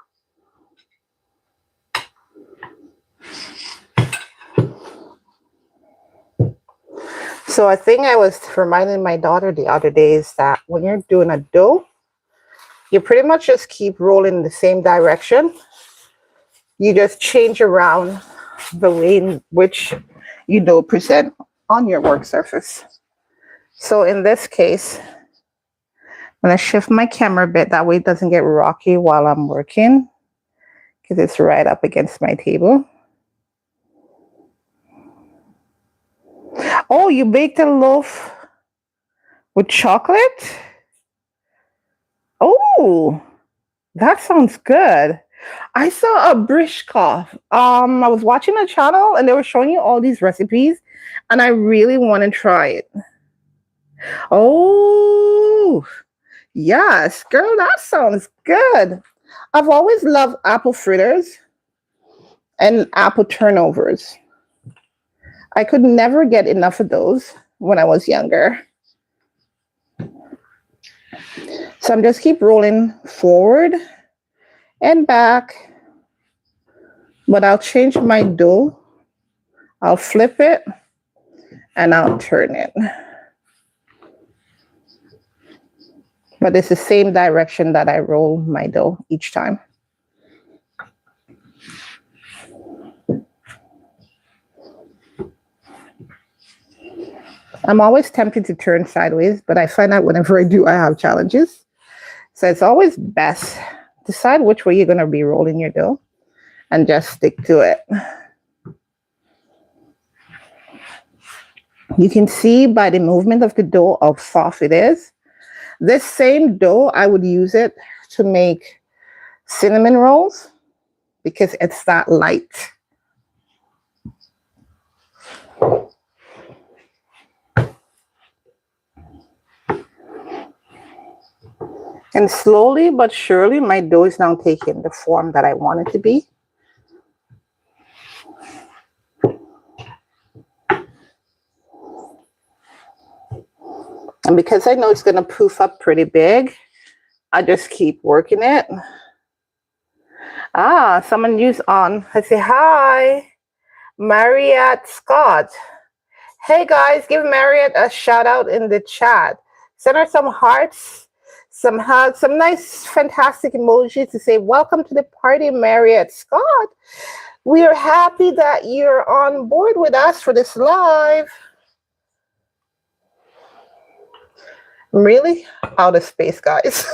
A: So a thing I was reminding my daughter the other day is that when you're doing a dough, you pretty much just keep rolling in the same direction. You just change around the way in which you dough present on your work surface. So in this case, I'm going to shift my camera a bit. That way it doesn't get rocky while I'm working, because it's right up against my table. Oh, you baked a loaf with chocolate? Oh, that sounds good. I saw a Brishkoff. I was watching a channel and they were showing you all these recipes, and I really want to try it. Oh, yes, girl, that sounds good. I've always loved apple fritters, and apple turnovers. I could never get enough of those when I was younger. So I'm just keep rolling forward and back, but I'll change my dough. I'll flip it and I'll turn it. But it's the same direction that I roll my dough each time. I'm always tempted to turn sideways, but I find out whenever I do, I have challenges. So it's always best decide which way you're going to be rolling your dough and just stick to it. You can see by the movement of the dough how soft it is. This same dough, I would use it to make cinnamon rolls because it's that light. And slowly but surely, my dough is now taking the form that I want it to be. And because I know it's going to poof up pretty big, I just keep working it. Someone used on. I say, hi, Mariette Scott. Hey guys, give Mariette a shout out in the chat. Send her some hearts, some hugs, some nice, fantastic emojis to say, welcome to the party, Mariette Scott. We are happy that you're on board with us for this live. I'm really out of space, guys.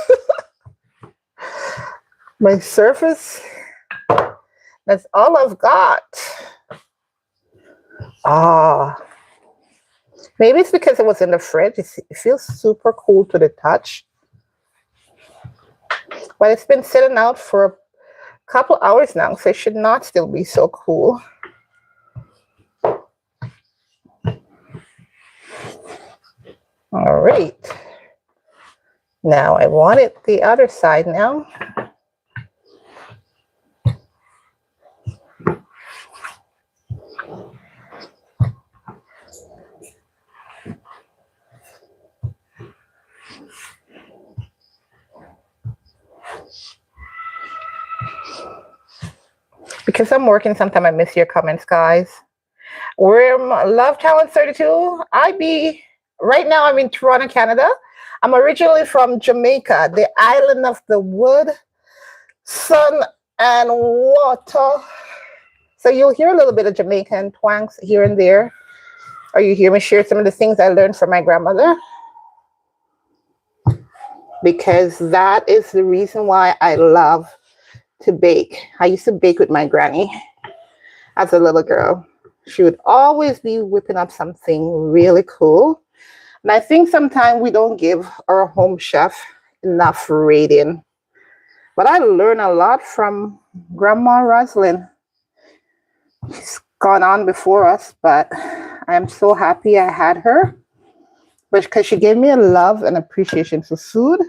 A: My surface, that's all I've got. Maybe it's because it was in the fridge. It feels super cool to the touch. But it's been sitting out for a couple hours now, so it should not still be so cool. All right. Now I want it the other side now. Because I'm working, sometimes I miss your comments, guys. We're Love Challenge 32. Right now I'm in Toronto, Canada. I'm originally from Jamaica, the island of the wood, sun, and water. So you'll hear a little bit of Jamaican twangs here and there. Or you hear me share some of the things I learned from my grandmother. Because that is the reason why I love to bake. I used to bake with my granny as a little girl. She would always be whipping up something really cool. And I think sometimes we don't give our home chef enough rating. But I learned a lot from Grandma Roslyn. She's gone on before us, but I'm so happy I had her. But because she gave me a love and appreciation for food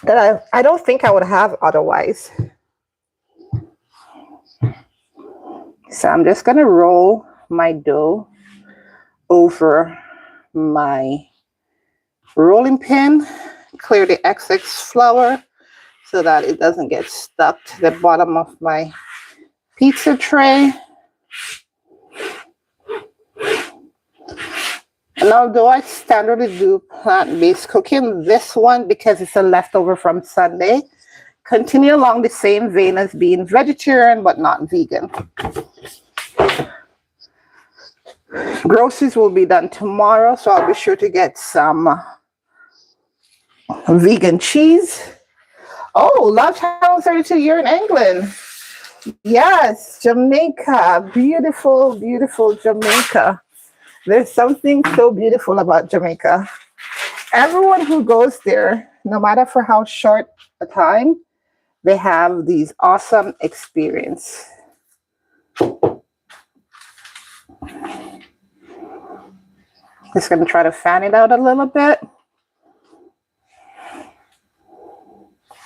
A: that I don't think I would have otherwise. So I'm just going to roll my dough over my rolling pin, clear the excess flour so that it doesn't get stuck to the bottom of my pizza tray. And although I standardly do plant-based cooking, this one, because it's a leftover from Sunday, continue along the same vein as being vegetarian but not vegan. Groceries will be done tomorrow, so I'll be sure to get some vegan cheese. Oh, Love Channel 32, you're in England. Yes, Jamaica. Beautiful, beautiful Jamaica. There's something so beautiful about Jamaica. Everyone who goes there, no matter for how short a time, they have these awesome experiences. Just going to try to fan it out a little bit.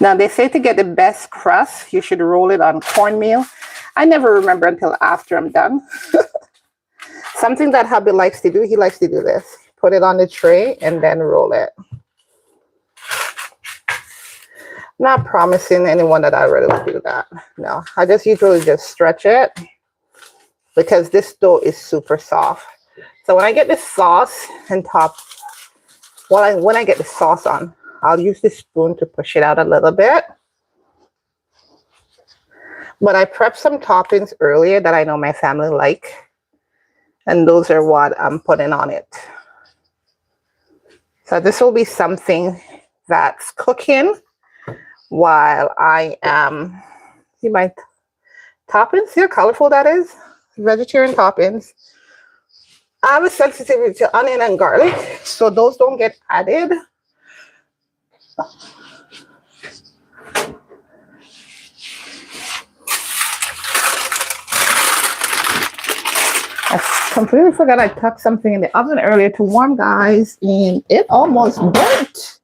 A: Now, they say to get the best crust, you should roll it on cornmeal. I never remember until after I'm done. Something that hubby likes to do, he likes to do this. Put it on the tray and then roll it. Not promising anyone that I really will do that. No, I just usually just stretch it because this dough is super soft. So when I get the sauce and top, when I get the sauce on, I'll use the spoon to push it out a little bit. But I prepped some toppings earlier that I know my family like. And those are what I'm putting on it. So this will be something that's cooking while I am, see my toppings, see how colorful that is? Vegetarian toppings. I have a sensitivity to onion and garlic, so those don't get added. I completely forgot I tucked something in the oven earlier to warm, guys, and it almost burnt.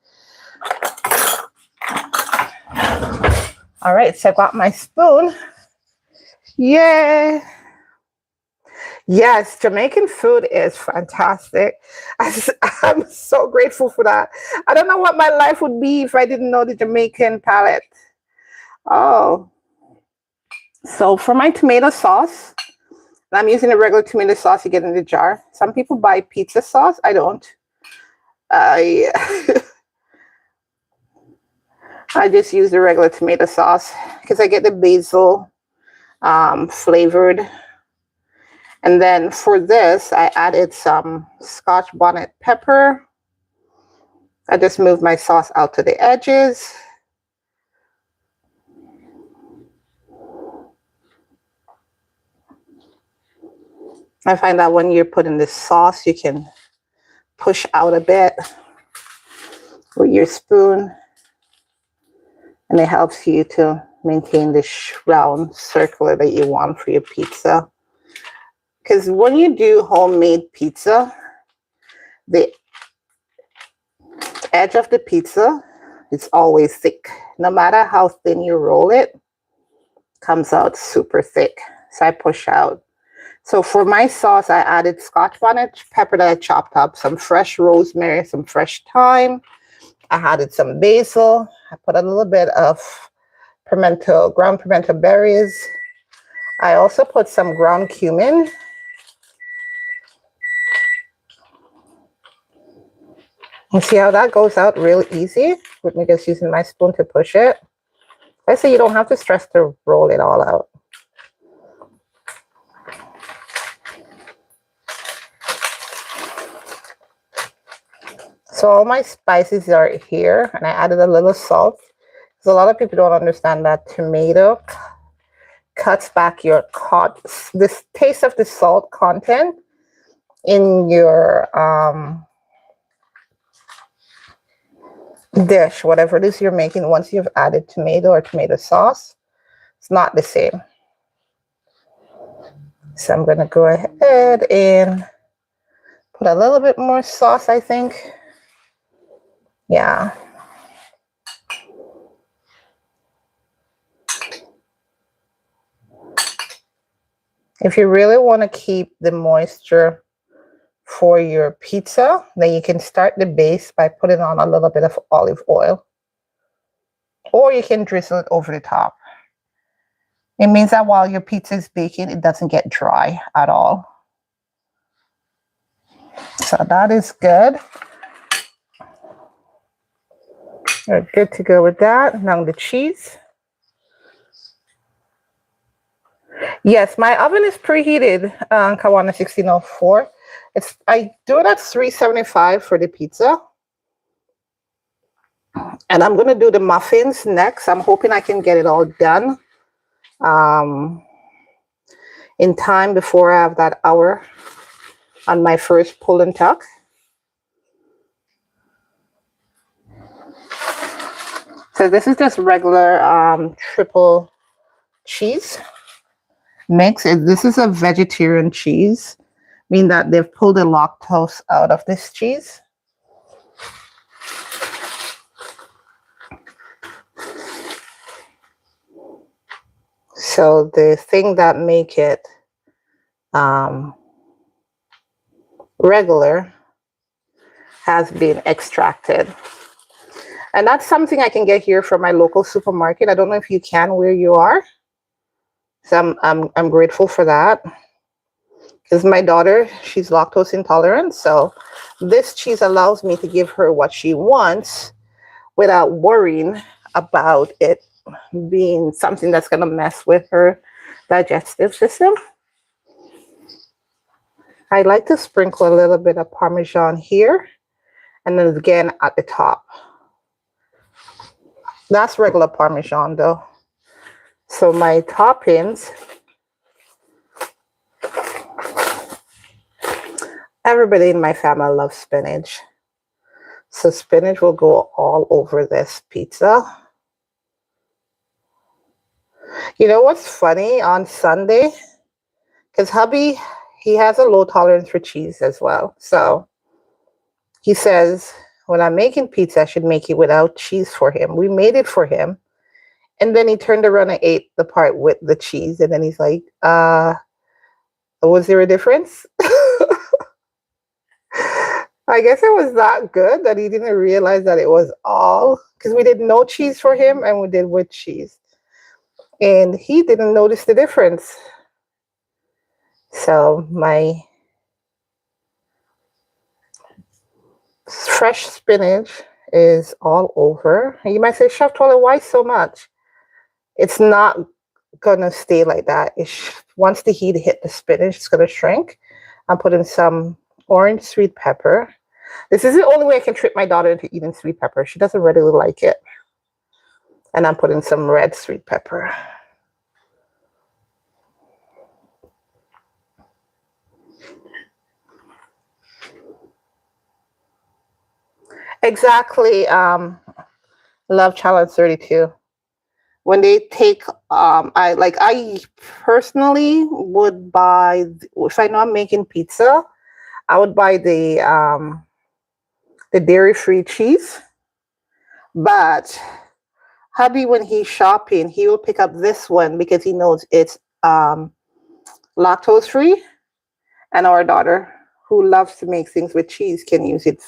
A: All right, so I got my spoon. Yay! Yes, Jamaican food is fantastic. I'm so grateful for that. I don't know what my life would be if I didn't know the Jamaican palate. Oh. So for my tomato sauce, I'm using a regular tomato sauce you get in the jar. Some people buy pizza sauce. I don't. I just use the regular tomato sauce because I get the basil flavored. And then for this, I added some Scotch bonnet pepper. I just moved my sauce out to the edges. I find that when you're putting this sauce, you can push out a bit with your spoon. And it helps you to maintain this round circular that you want for your pizza. Because when you do homemade pizza, the edge of the pizza is always thick. No matter how thin you roll it, it comes out super thick. So I push out. So for my sauce, I added Scotch bonnet pepper that I chopped up, some fresh rosemary, some fresh thyme. I added some basil. I put a little bit of pimento, ground pimento berries. I also put some ground cumin. You see how that goes out real easy with me just using my spoon to push it. I say you don't have to stress to roll it all out. So all my spices are here, and I added a little salt. Because a lot of people don't understand that tomato cuts back your this taste of the salt content in your dish, whatever it is you're making. Once you've added tomato or tomato sauce, it's not the same. So I'm going to go ahead and put a little bit more sauce, I think. Yeah. If you really want to keep the moisture for your pizza, then you can start the base by putting on a little bit of olive oil. Or you can drizzle it over the top. It means that while your pizza is baking, it doesn't get dry at all. So that is good. We're good to go with that. Now the cheese. Yes, my oven is preheated, Kawana 1604. I do it at 375 for the pizza. And I'm going to do the muffins next. I'm hoping I can get it all done in time before I have that hour on my first pull and tuck. So this is just regular triple cheese mix. This is a vegetarian cheese, meaning that they've pulled the lactose out of this cheese. So the thing that make it regular has been extracted. And that's something I can get here from my local supermarket. I don't know if you can where you are. So I'm grateful for that. Because my daughter, she's lactose intolerant. So this cheese allows me to give her what she wants without worrying about it being something that's going to mess with her digestive system. I like to sprinkle a little bit of Parmesan here and then again at the top. That's regular Parmesan though. So my toppings, everybody in my family loves spinach. So spinach will go all over this pizza. You know what's funny? On Sunday, because hubby, he has a low tolerance for cheese as well. So he says, when I'm making pizza, I should make it without cheese for him. We made it for him. And then he turned around and ate the part with the cheese. And then he's like, was there a difference? I guess it was that good that he didn't realize that it was all, because we did no cheese for him and we did with cheese. And he didn't notice the difference. So my fresh spinach is all over. And you might say, Chef Twellyah, why so much? It's not going to stay like that. Once the heat hit the spinach, it's going to shrink. I'm putting some orange sweet pepper. This is the only way I can trick my daughter into eating sweet pepper. She doesn't really like it. And I'm putting some red sweet pepper. Exactly. Love Challenge 32. When they take, I personally would buy, if I know I'm making pizza, I would buy the dairy-free cheese. But hubby, when he's shopping, he will pick up this one because he knows it's lactose-free. And our daughter, who loves to make things with cheese, can use it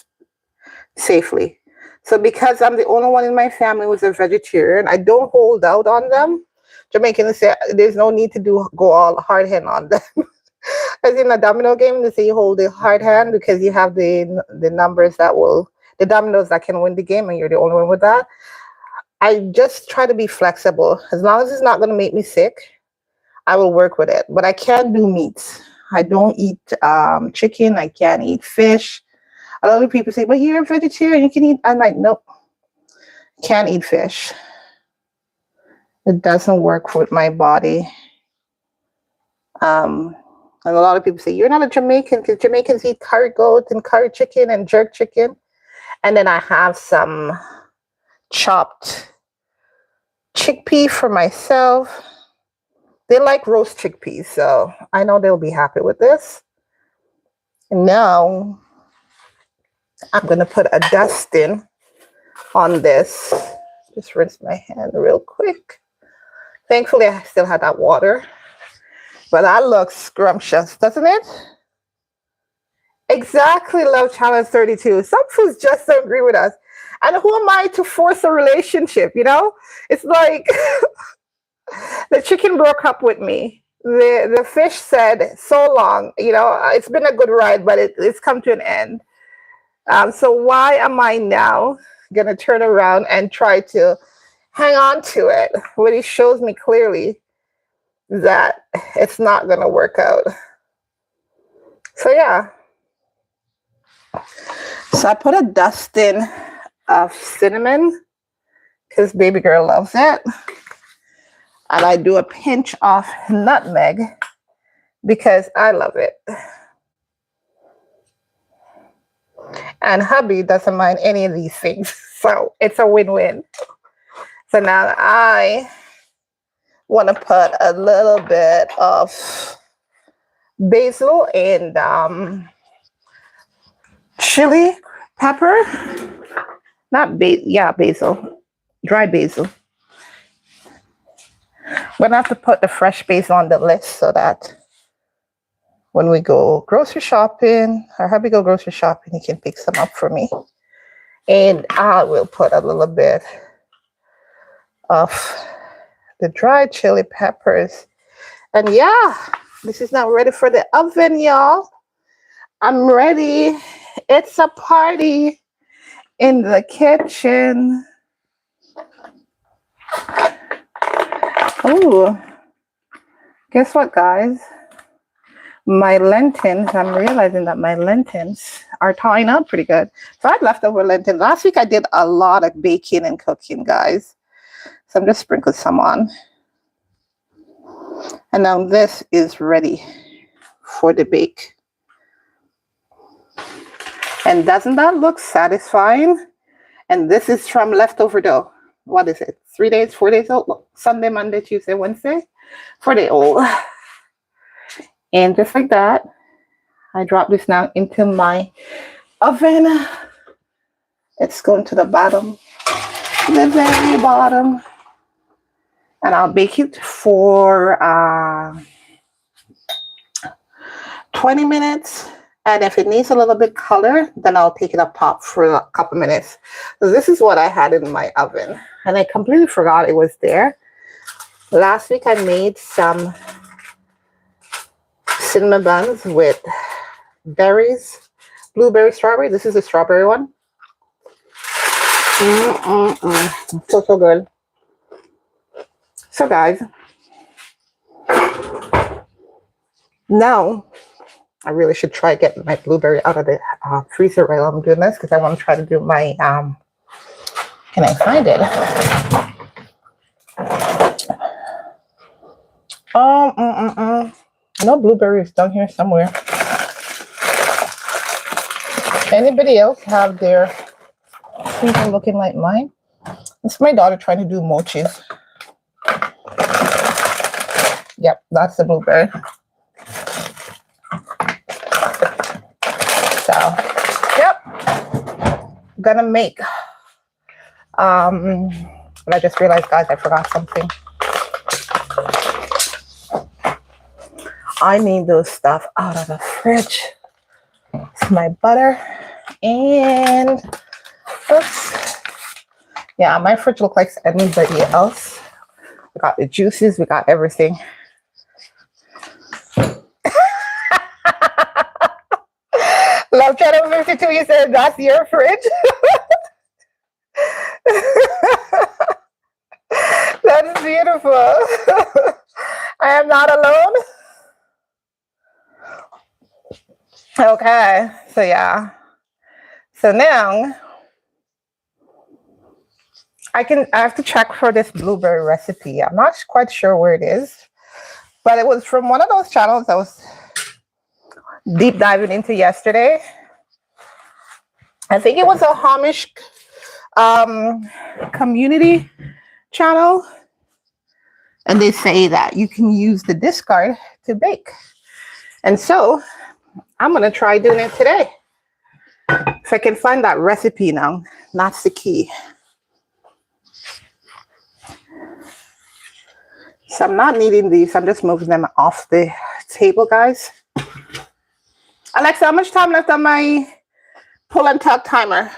A: safely. So because I'm the only one in my family who's a vegetarian, I don't hold out on them. Jamaicans say there's no need to go all hard hand on them. As in a domino game, they say you hold the hard hand because you have the numbers the dominoes that can win the game, and you're the only one with that. I just try to be flexible. As long as it's not going to make me sick, I will work with it. But I can't do meats. I don't eat chicken. I can't eat fish. A lot of people say, but you're a vegetarian, you can eat. I'm like, nope, can't eat fish. It doesn't work with my body. And a lot of people say, you're not a Jamaican, because Jamaicans eat curry goat and curry chicken and jerk chicken. And then I have some chopped chickpea for myself. They like roast chickpeas, so I know they'll be happy with this. And now I'm going to put a dusting on this. Just rinse my hand real quick. Thankfully, I still had that water. But that looks scrumptious, doesn't it? Exactly, Love Challenge 32. Some foods just don't agree with us. And who am I to force a relationship, you know? It's like the chicken broke up with me. The fish said, so long, you know, it's been a good ride, but it's come to an end. So why am I now going to turn around and try to hang on to it when it shows me clearly that it's not going to work out? So yeah. So I put a dusting of cinnamon because baby girl loves it. And I do a pinch of nutmeg because I love it. And hubby doesn't mind any of these things. So it's a win-win. So now I want to put a little bit of basil and chili pepper. Not basil, basil. Dried basil. We're gonna have to put the fresh basil on the list so that when we go grocery shopping, or have we go grocery shopping, he can pick some up for me. And I will put a little bit of the dried chili peppers. And yeah, this is now ready for the oven, y'all. I'm ready. It's a party in the kitchen. Oh, guess what, guys? My lentils, I'm realizing that my lentils are thawing out pretty good. So I had leftover lentils. Last week I did a lot of baking and cooking, guys. So I'm just sprinkling some on. And now this is ready for the bake. And doesn't that look satisfying? And this is from leftover dough. What is it? 3 days, 4 days old? Sunday, Monday, Tuesday, Wednesday? 4 day old. And just like that, I drop this now into my oven. It's going to the bottom, the very bottom. And I'll bake it for 20 minutes. And if it needs a little bit color, then I'll take it up top for a couple minutes. So this is what I had in my oven. And I completely forgot it was there. Last week I made some cinnamon buns with berries, blueberry, strawberry. This is the strawberry one. So good. So guys, now I really should try getting my blueberry out of the freezer while I'm doing this, because I want to try to do my can I find it? No blueberries down here somewhere. Anybody else have their freezer looking like mine? It's my daughter trying to do mochis. Yep, that's the blueberry. So, yep. Gonna make. But I just realized, guys, I forgot something. I need those stuff out of the fridge. It's my butter and oops. Yeah, my fridge looks like anybody else. We got the juices, we got everything. Love Channel 52, you said that's your fridge. That is beautiful. I am not alone. Okay, so yeah. So now I have to check for this blueberry recipe. I'm not quite sure where it is, but it was from one of those channels I was deep diving into yesterday. I think it was a Amish community channel, and they say that you can use the discard to bake. And so I'm gonna try doing it today. If I can find that recipe now, that's the key. So I'm not needing these, I'm just moving them off the table, guys. Alexa, how much time left on my pull and tug timer?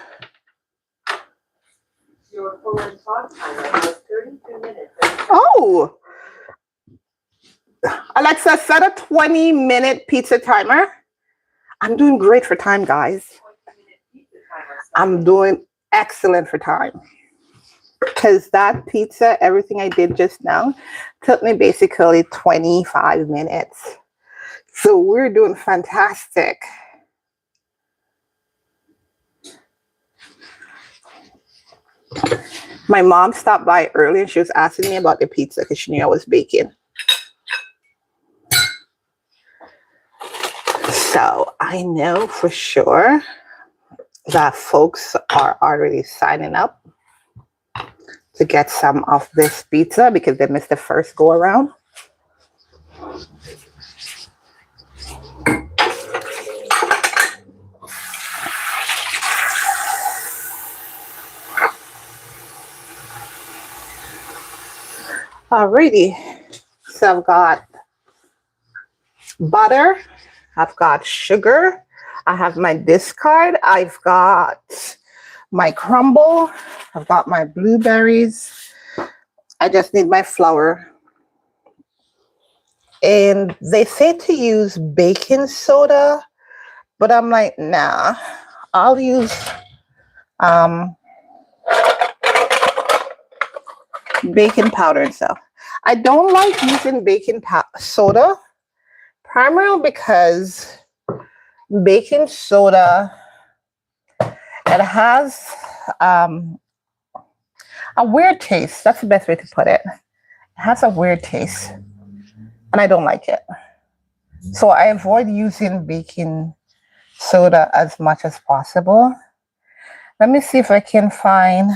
B: Your pull and tug timer has 32 minutes.
A: Oh! Alexa, set a 20-minute pizza timer. I'm doing great for time, guys.
B: 20-minute pizza timer.
A: I'm doing excellent for time. Because that pizza, everything I did just now, took me basically 25 minutes. So we're doing fantastic. My mom stopped by early and she was asking me about the pizza because she knew I was baking. So I know for sure that folks are already signing up to get some of this pizza because they missed the first go around. Alrighty. So I've got butter, I've got sugar, I have my discard, I've got my crumble, I've got my blueberries. I just need my flour. And they say to use baking soda, but I'm like, nah, I'll use baking powder and stuff. I don't like using baking soda, primarily because baking soda, it has a weird taste. That's the best way to put it. It has a weird taste, and I don't like it. So I avoid using baking soda as much as possible. Let me see if I can find...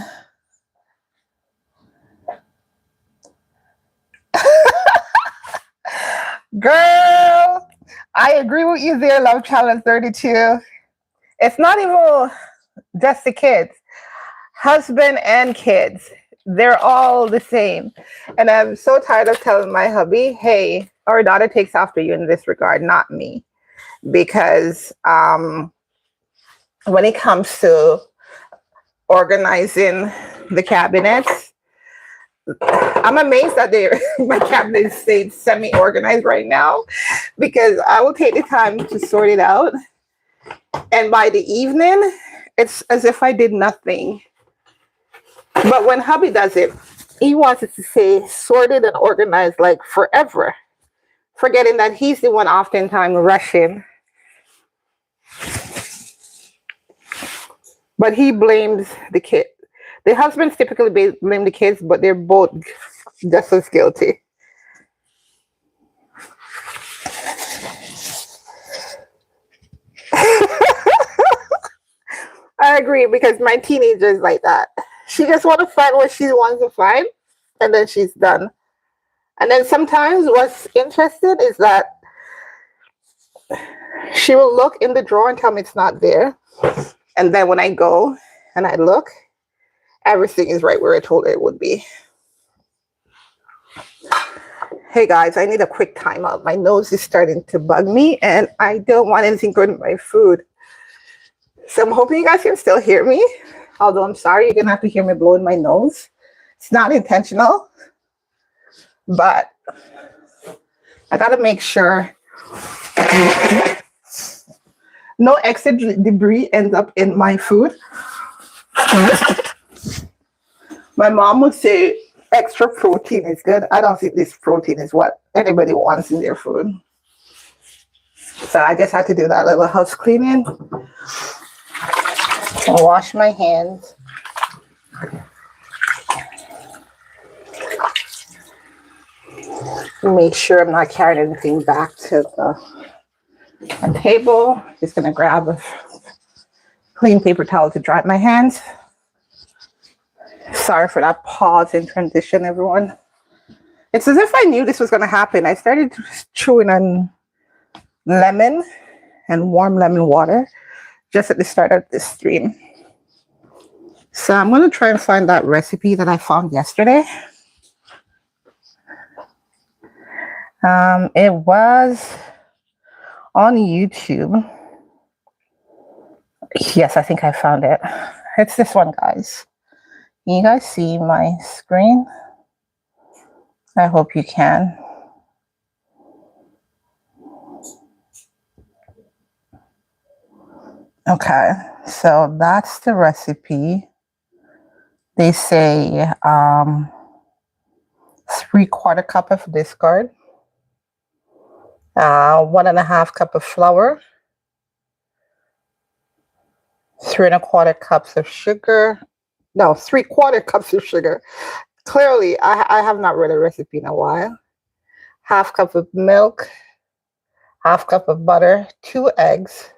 A: Girl, I agree with you there, Love Challenge 32. It's not even just the kids. Husband and kids, they're all the same. And I'm so tired of telling my hubby, hey, our daughter takes after you in this regard, not me. Because when it comes to organizing the cabinets, I'm amazed that my cabinet stays semi-organized right now, because I will take the time to sort it out. And by the evening, it's as if I did nothing. But when hubby does it, he wants it to say sorted and organized like forever, forgetting that he's the one oftentimes rushing. But he blames the kid. The husbands typically blame the kids, but they're both just as guilty. I agree, because my teenager is like that. She just wants to find what she wants to find, and then she's done. And then sometimes what's interesting is that she will look in the drawer and tell me it's not there. And then when I go and I look, everything is right where I told her it would be. Hey guys, I need a quick timeout. My nose is starting to bug me, and I don't want anything going in my food. So I'm hoping you guys can still hear me. Although I'm sorry, you're going to have to hear me blowing my nose. It's not intentional, but I got to make sure no extra debris ends up in my food. My mom would say extra protein is good. I don't think this protein is what anybody wants in their food. So I just had to do that little house cleaning. Wash my hands. Make sure I'm not carrying anything back to the table. Just gonna grab a clean paper towel to dry my hands. Sorry for that pause in transition, everyone. It's as if I knew this was gonna happen. I started chewing on lemon and warm lemon water just at the start of this stream. So I'm going to try and find that recipe that I found yesterday. It was on YouTube. Yes, I think I found it. It's this one, guys. Can you guys see my screen? I hope you can. Okay, so that's the recipe. They say 3/4 cup of discard, 1.5 cup of flour, 3.25 cups of sugar. No, 3/4 cups of sugar. Clearly, I have not read a recipe in a while. 1/2 cup of milk, 1/2 cup of butter, 2 eggs,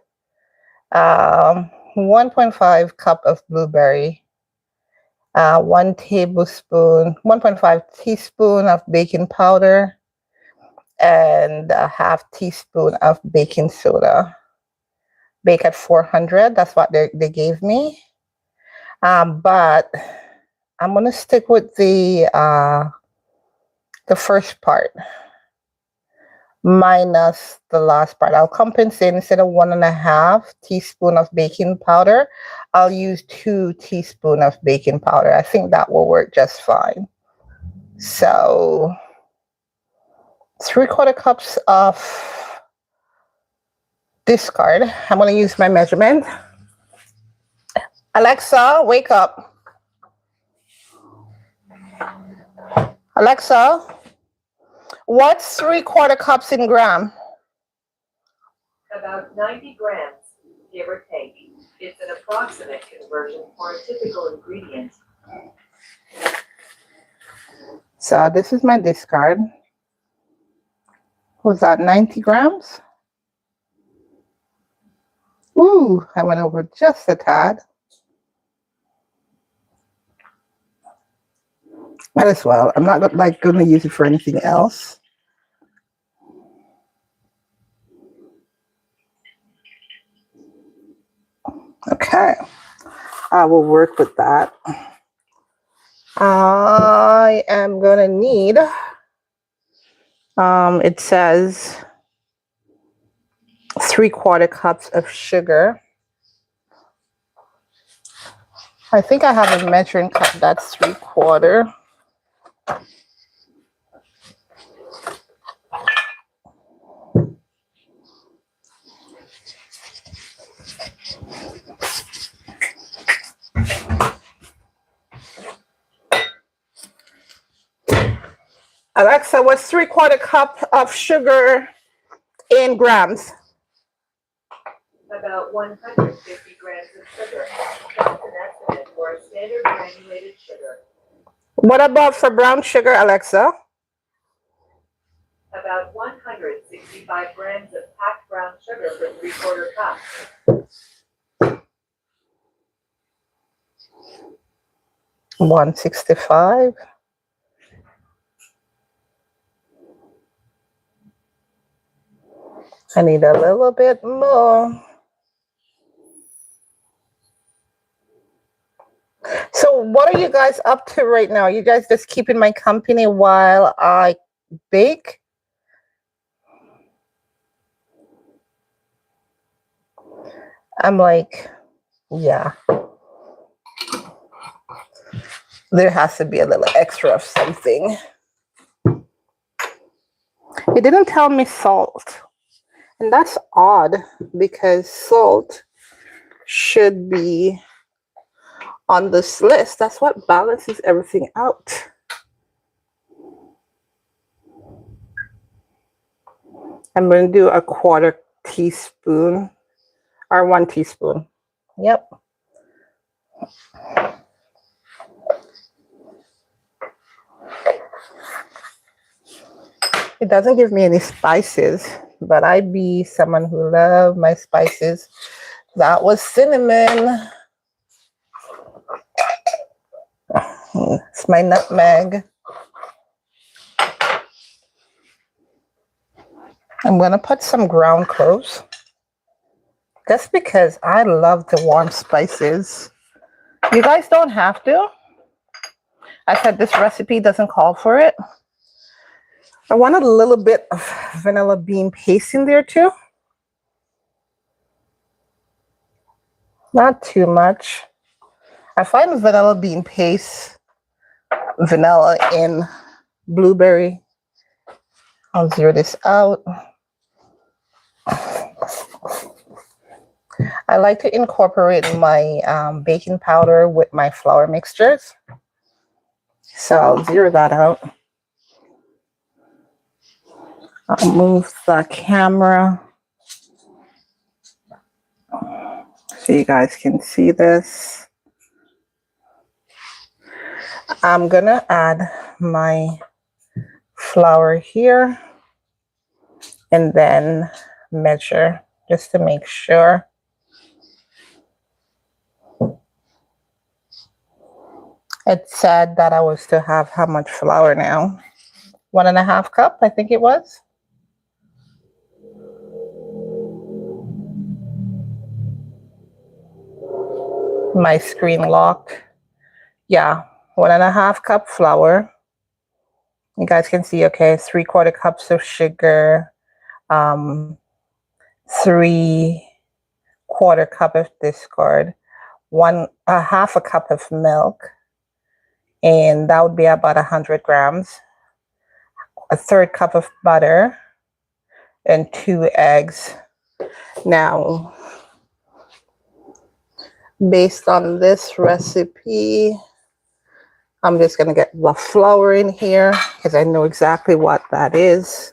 A: 1.5 cup of blueberry, 1.5 teaspoon of baking powder, and 1/2 teaspoon of baking soda. Bake at 400. That's what they gave me. But I'm gonna stick with the first part. minus the last part. I'll compensate. Instead of 1.5 teaspoon of baking powder, I'll use 2 teaspoons of baking powder. I think that will work just fine. So 3/4 cups of discard. I'm going to use my measurement. Alexa, wake up. Alexa, what's 3/4 cups in gram?
B: About 90 grams, give or take. It's an approximate conversion for a typical ingredient.
A: So this is my discard. Was that 90 grams? Ooh, I went over just a tad. Might as well. I'm not like going to use it for anything else. Okay, I will work with that. I am going to need, it says 3/4 cups of sugar. I think I have a measuring cup that's 3/4. Alexa, what's 3/4 cup of sugar in grams?
B: About 150 grams of sugar. That's an estimate for a standard granulated sugar.
A: What about for brown sugar, Alexa?
B: About 165 grams of packed brown sugar for 3/4 cup.
A: 165. I need a little bit more. So what are you guys up to right now? You guys just keeping my company while I bake? I'm like, yeah. There has to be a little extra of something. It didn't tell me salt. And that's odd because salt should be on this list. That's what balances everything out. I'm going to do a 1/4 teaspoon or 1 teaspoon. Yep. It doesn't give me any spices, but I be someone who love my spices. That was cinnamon. It's my nutmeg. I'm going to put some ground cloves. Just because I love the warm spices. You guys don't have to. I said this recipe doesn't call for it. I wanted a little bit of vanilla bean paste in there too. Not too much. I find vanilla bean paste, vanilla in blueberry. I'll zero this out. I like to incorporate my baking powder with my flour mixtures. So I'll zero that out. I'll move the camera so you guys can see this. I'm gonna add my flour here and then measure just to make sure. It said that I was to have how much flour now? 1.5 cup, I think it was. My screen locked. Yeah, 1.5 cup flour. You guys can see, okay, 3/4 cups of sugar. 3/4 cup of discard, half a cup of milk, and that would be about 100 grams, a 1/3 cup of butter, and 2 eggs. Now, based on this recipe, I'm just going to get the flour in here because I know exactly what that is.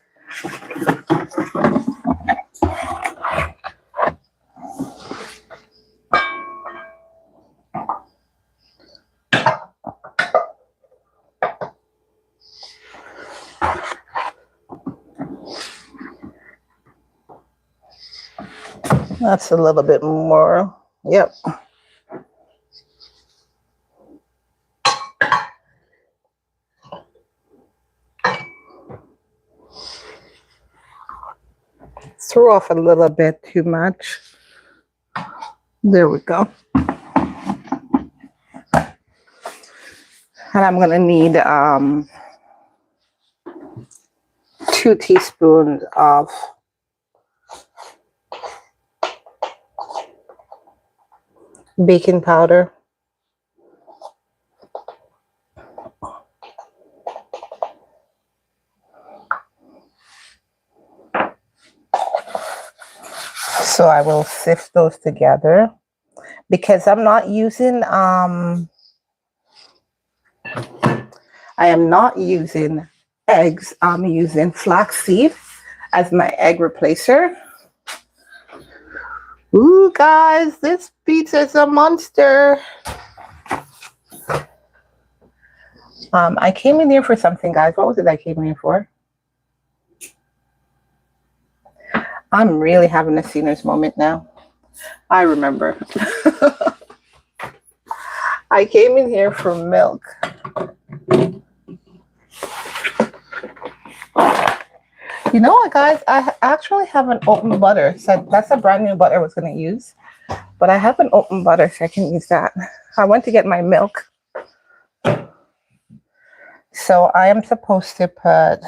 A: That's a little bit more. Yep. Threw off a little bit too much. There we go. And I'm going to need 2 teaspoons of baking powder. So I will sift those together because I'm not using I am not using eggs. I'm using flaxseed as my egg replacer. Ooh, guys, this pizza is a monster. I came in here for something, guys. What was it I came in here for? I'm really having a senior's moment now. I remember. I came in here for milk. You know what, guys? I actually have an open butter. So that's a brand new butter I was going to use. But I have an open butter, so I can use that. I went to get my milk. So I am supposed to put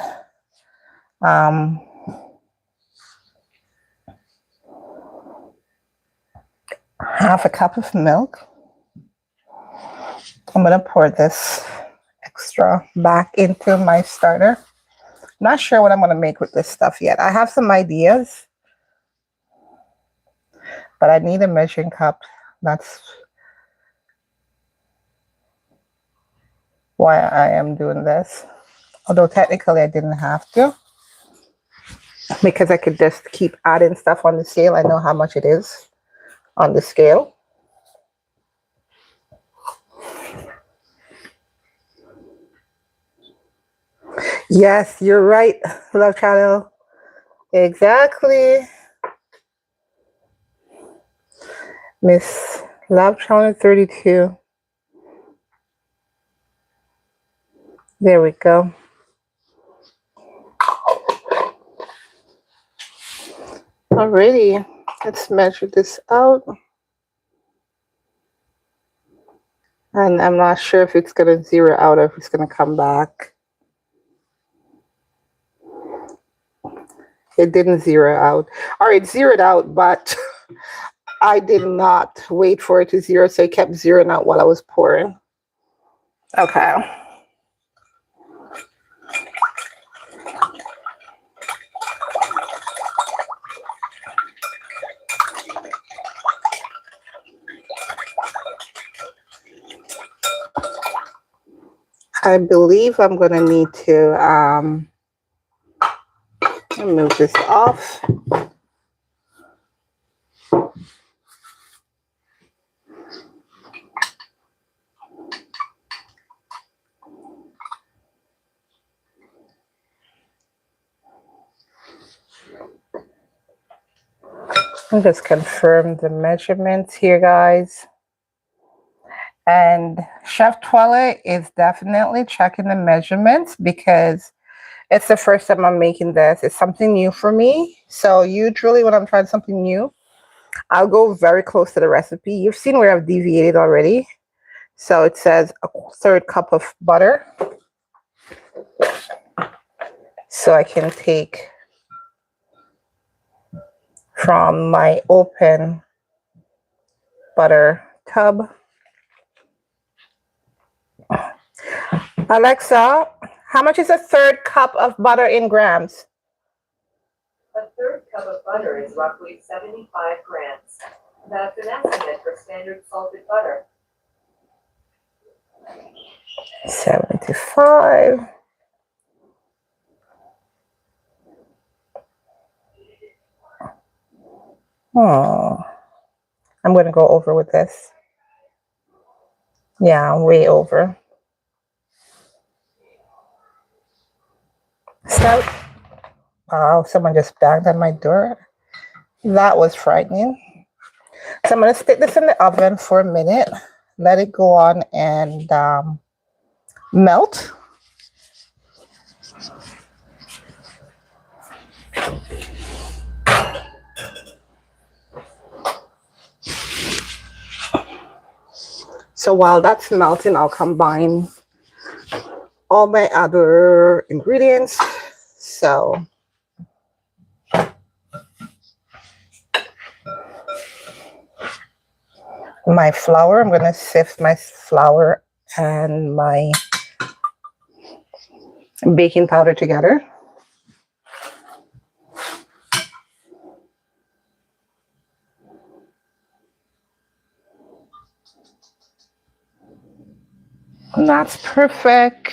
A: half a cup of milk. I'm going to pour this extra back into my starter. I'm not sure what I'm going to make with this stuff yet. I have some ideas, but I need a measuring cup. That's why I am doing this. Although technically I didn't have to, because I could just keep adding stuff on the scale. I know how much it is on the scale. Yes, you're right, Love Channel. Exactly. Miss Love Channel 32. There we go. Alrighty, let's measure this out. And I'm not sure if it's going to zero out or if it's going to come back. It didn't zero out. Or it zeroed out, but I did not wait for it to zero, so it kept zeroing out while I was pouring. Okay. I believe I'm going to need to move this off. I'll just confirm the measurements here, guys. And Chef Twellyah is definitely checking the measurements because it's the first time I'm making this. It's something new for me. So usually when I'm trying something new, I'll go very close to the recipe. You've seen where I've deviated already. So it says a 1/3 cup of butter. So I can take from my open butter tub. Alexa, how much is a third cup of butter in grams?
B: A third cup of butter is roughly 75 grams. That's an estimate for standard salted butter.
A: 75. Oh, I'm going to go over with this. Yeah, way over. So, wow, someone just banged on my door. That was frightening. So I'm going to stick this in the oven for a minute. Let it go on and melt. So while that's melting, I'll combine all my other ingredients. So my flour, I'm going to sift my flour and my baking powder together. And that's perfect.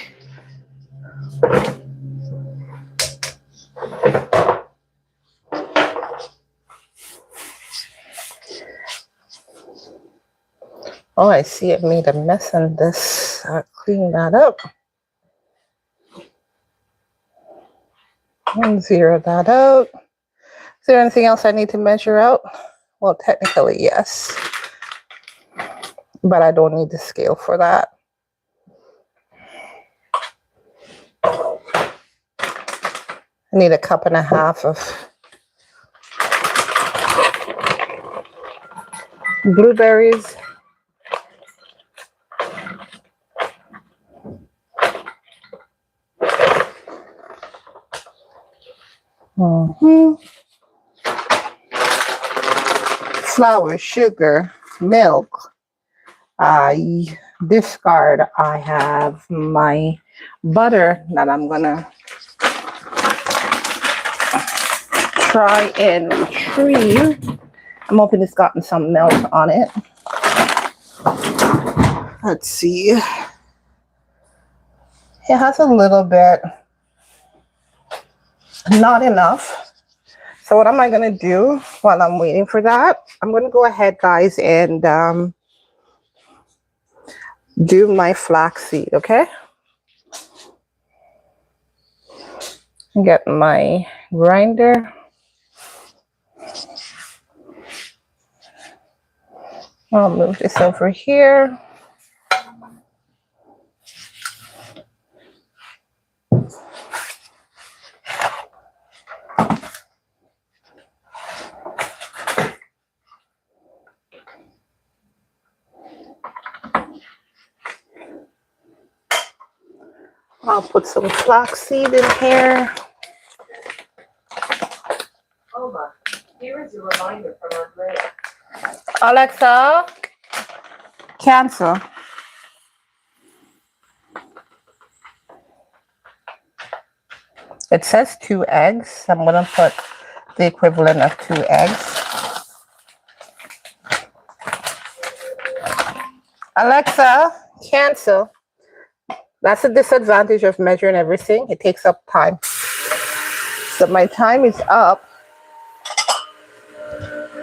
A: Oh, I see it made a mess in this. I'll clean that up. And zero that out. Is there anything else I need to measure out? Well, technically, yes. But I don't need the scale for that. I need 1.5 cups of blueberries. Flour, sugar, milk. I discard. I have my butter that I'm gonna try and retrieve. I'm hoping it's gotten some melt on it. Let's see. It has a little bit, not enough. So what am I going to do while I'm waiting for that? I'm going to go ahead, guys, and do my flaxseed, okay? Get my grinder. I'll move this over here. I'll put some flaxseed in here.
B: Oma, here is a reminder from Andrea.
A: Alexa, cancel. It says 2 eggs. I'm going to put the equivalent of 2 eggs. Alexa, cancel. That's the disadvantage of measuring everything. It takes up time. So my time is up.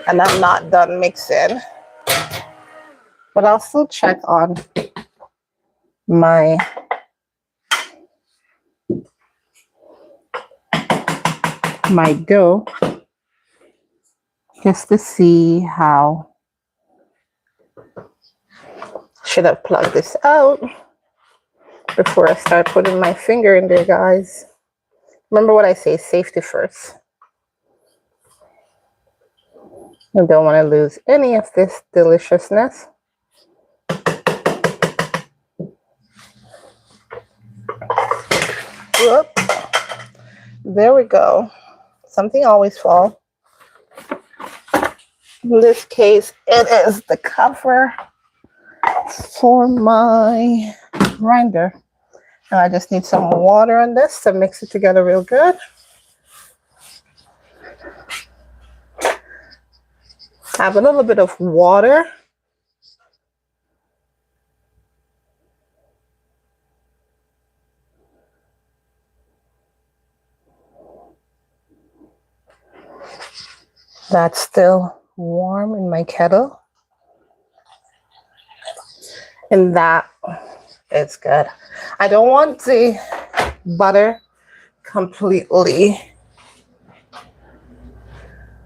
A: And I'm not done mixing. But I'll still check on my dough just to see how. Should have plugged this out before I start putting my finger in there, guys. Remember what I say, safety first. I don't want to lose any of this deliciousness. Whoop. There we go. Something always falls. In this case, it is the cover for my grinder. And I just need some water on this to mix it together real good. Have a little bit of water. That's still warm in my kettle. And that is good. I don't want the butter completely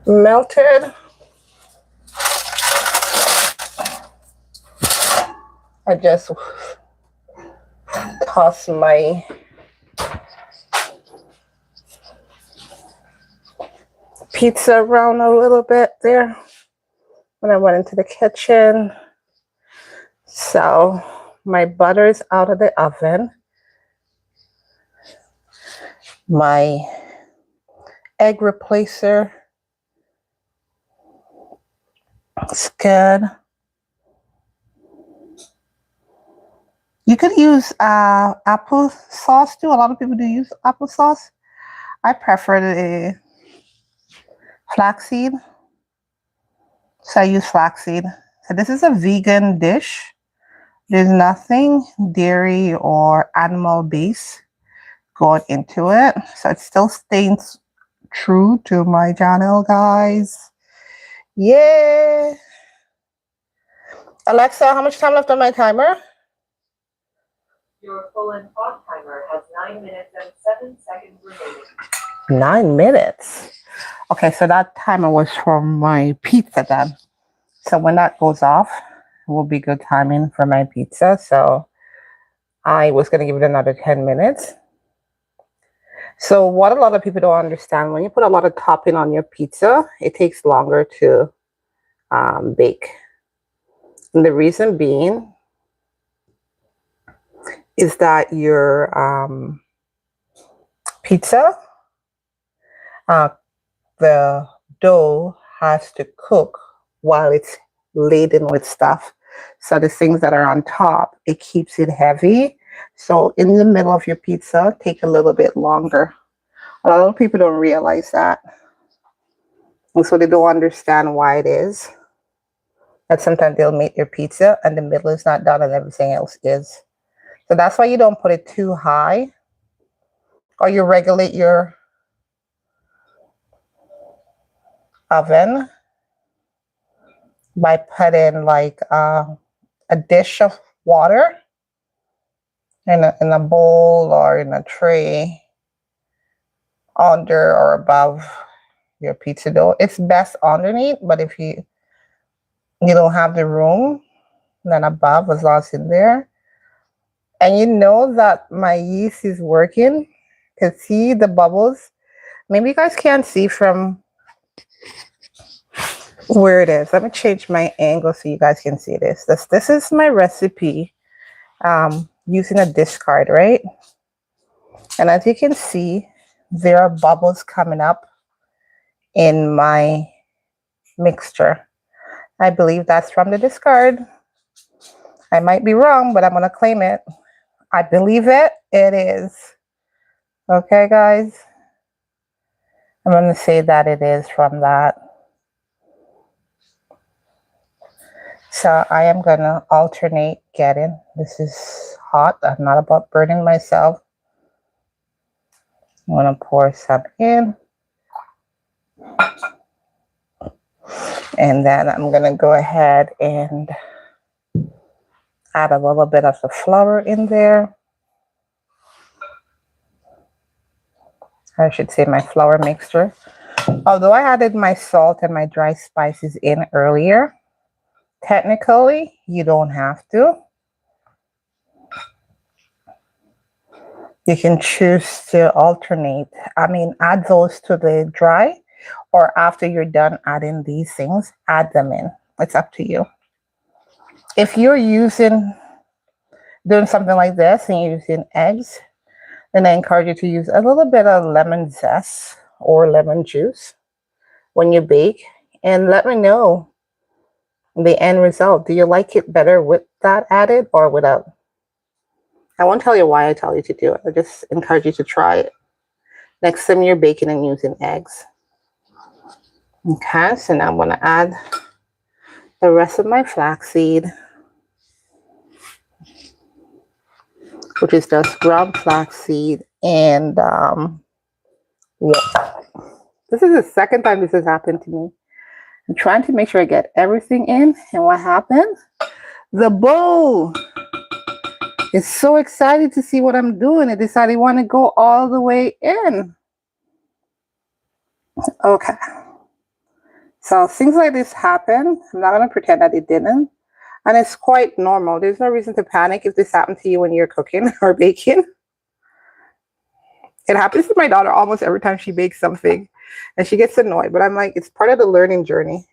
A: melted. I just toss my pizza around a little bit there when I went into the kitchen. So my butter is out of the oven. My egg replacer is good. You could use apple sauce too. A lot of people do use applesauce. I prefer the flaxseed. So I use flaxseed. So this is a vegan dish. There's nothing dairy or animal based going into it. So it still stays true to my channel, guys. Yeah. Alexa, how much time left on my timer?
B: Your full and hot timer has 9 minutes and 7 seconds remaining.
A: 9 minutes. Okay, so that timer was from my pizza then. So when that goes off, it will be good timing for my pizza. So I was going to give it another 10 minutes. So what a lot of people don't understand, when you put a lot of topping on your pizza, it takes longer to bake. And the reason being is that your pizza, the dough has to cook while it's laden with stuff. So the things that are on top, it keeps it heavy. So in the middle of your pizza, take a little bit longer. A lot of people don't realize that. And so they don't understand why it is. That sometimes they'll make your pizza and the middle is not done and everything else is. So that's why you don't put it too high, or you regulate your oven by putting like a dish of water in a bowl or in a tray under or above your pizza dough. It's best underneath, but if you don't have the room, then above, as long as it's in there. And you know that my yeast is working. You can see the bubbles. Maybe you guys can't see from where it is. Let me change my angle so you guys can see this. This is my recipe using a discard, right? And as you can see, there are bubbles coming up in my mixture. I believe that's from the discard. I might be wrong, but I'm going to claim it. I believe it. It is. Okay, guys? I'm going to say that it is from that. So I am going to alternate getting. This is hot. I'm not about burning myself. I'm going to pour some in. And then I'm going to go ahead and add a little bit of the flour in there. I should say my flour mixture. Although I added my salt and my dry spices in earlier, technically you don't have to. You can choose to alternate. I mean, add those to the dry, or after you're done adding these things, add them in. It's up to you. If you're doing something like this and you're using eggs, then I encourage you to use a little bit of lemon zest or lemon juice when you bake, and let me know the end result. Do you like it better with that added or without? I won't tell you why I tell you to do it. I just encourage you to try it. Next time you're baking and using eggs. Okay, so now I'm going to add the rest of my flaxseed, which is just ground flaxseed and water. This is the second time this has happened to me. I'm trying to make sure I get everything in, and what happened? The bowl is so excited to see what I'm doing. It decided it want to go all the way in. Okay. So things like this happen. I'm not going to pretend that it didn't. And it's quite normal. There's no reason to panic if this happened to you when you're cooking or baking. It happens to my daughter almost every time she bakes something. And she gets annoyed. But I'm like, it's part of the learning journey.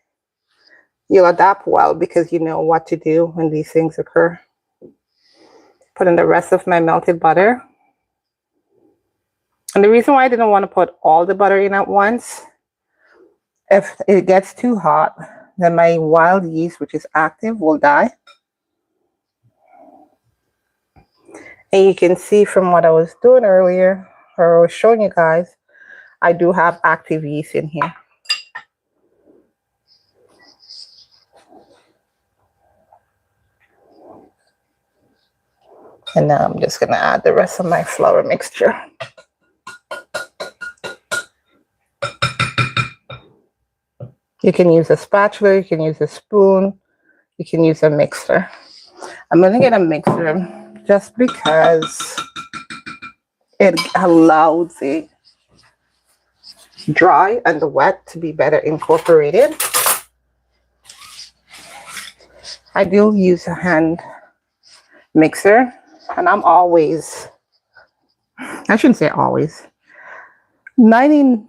A: You'll adapt well because you know what to do when these things occur. Put in the rest of my melted butter. And the reason why I didn't want to put all the butter in at once, if it gets too hot, then my wild yeast, which is active, will die. And you can see from what I was doing earlier, or I was showing you guys, I do have active yeast in here. And now I'm just going to add the rest of my flour mixture. You can use a spatula, you can use a spoon, you can use a mixer. I'm going to get a mixer just because it allows the dry and the wet to be better incorporated. I do use a hand mixer, and I'm always, I shouldn't say always, 95%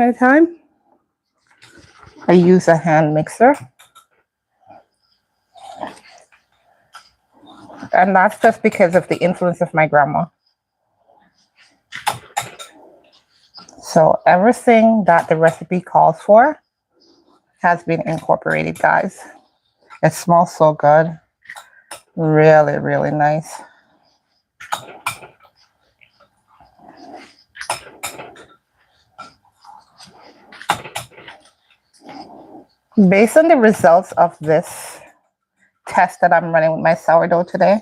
A: of the time, I use a hand mixer. And that's just because of the influence of my grandma. So everything that the recipe calls for has been incorporated, guys. It smells so good. Really, really nice. Based on the results of this test that I'm running with my sourdough today,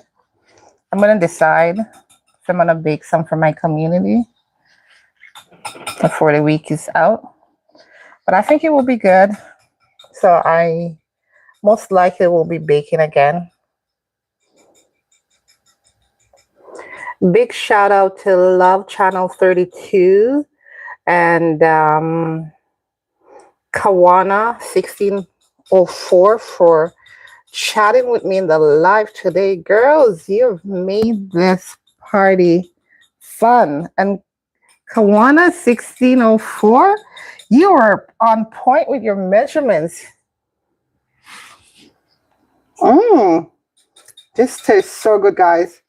A: I'm going to decide if I'm going to bake some for my community before the week is out. But I think it will be good. So I most likely will be baking again. Big shout out to Love Channel 32 and Kawana 1604 for chatting with me in the live today. Girls, you've made this party fun. And Kawana 1604, you are on point with your measurements. This tastes so good, guys.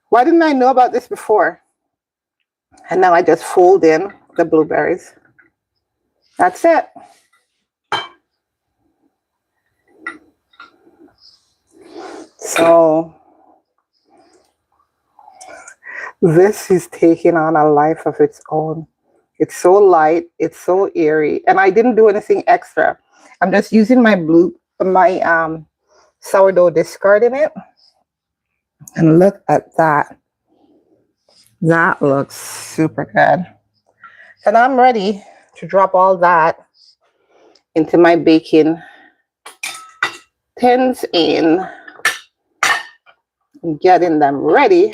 A: Why didn't I know about this before? And now I just fold in the blueberries. That's it. So this is taking on a life of its own. It's so light, it's so airy, and I didn't do anything extra. I'm just using my sourdough discard in it. And look at that. That looks super good. So now I'm ready to drop all that into my baking tins and getting them ready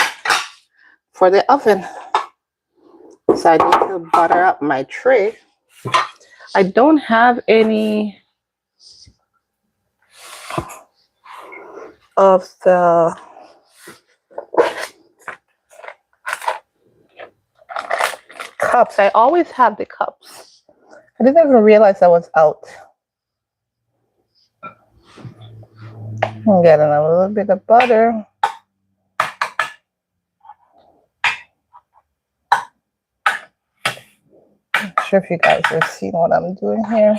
A: for the oven. So I need to butter up my tray. I don't have any of the cups. I always have the cups. I didn't even realize I was out. I'm getting a little bit of butter. Not sure if you guys are seeing what I'm doing here.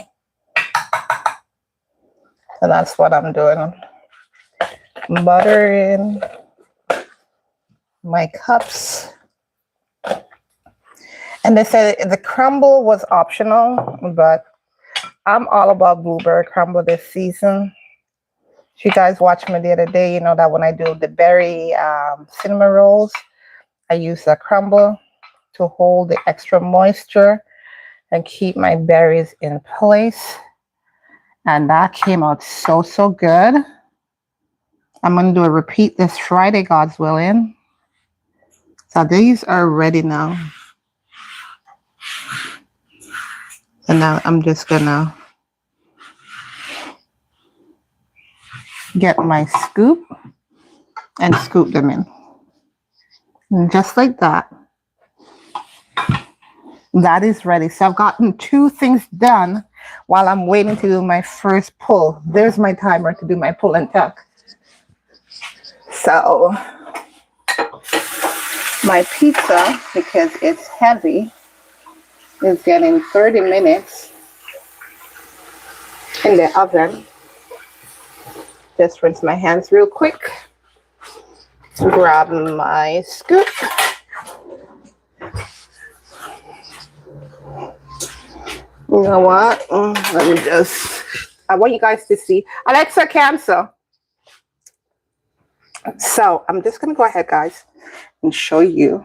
A: So that's what I'm doing. Buttering my cups. And they said the crumble was optional, but I'm all about blueberry crumble this season. If you guys watched me the other day, you know that when I do the berry cinnamon rolls, I use a crumble to hold the extra moisture and keep my berries in place. And that came out so, so good. I'm going to do a repeat this Friday, God's willing. So these are ready now. And now I'm just going to get my scoop and scoop them in. And just like that. That is ready. So I've gotten 2 things done while I'm waiting to do my first pull. There's my timer to do my pull and tuck. So my pizza, because it's heavy, is getting 30 minutes in the oven. Just rinse my hands real quick. Grab my scoop. You know what? Let me just, I want you guys to see. Alexa, cancel. So I'm just going to go ahead, guys, and show you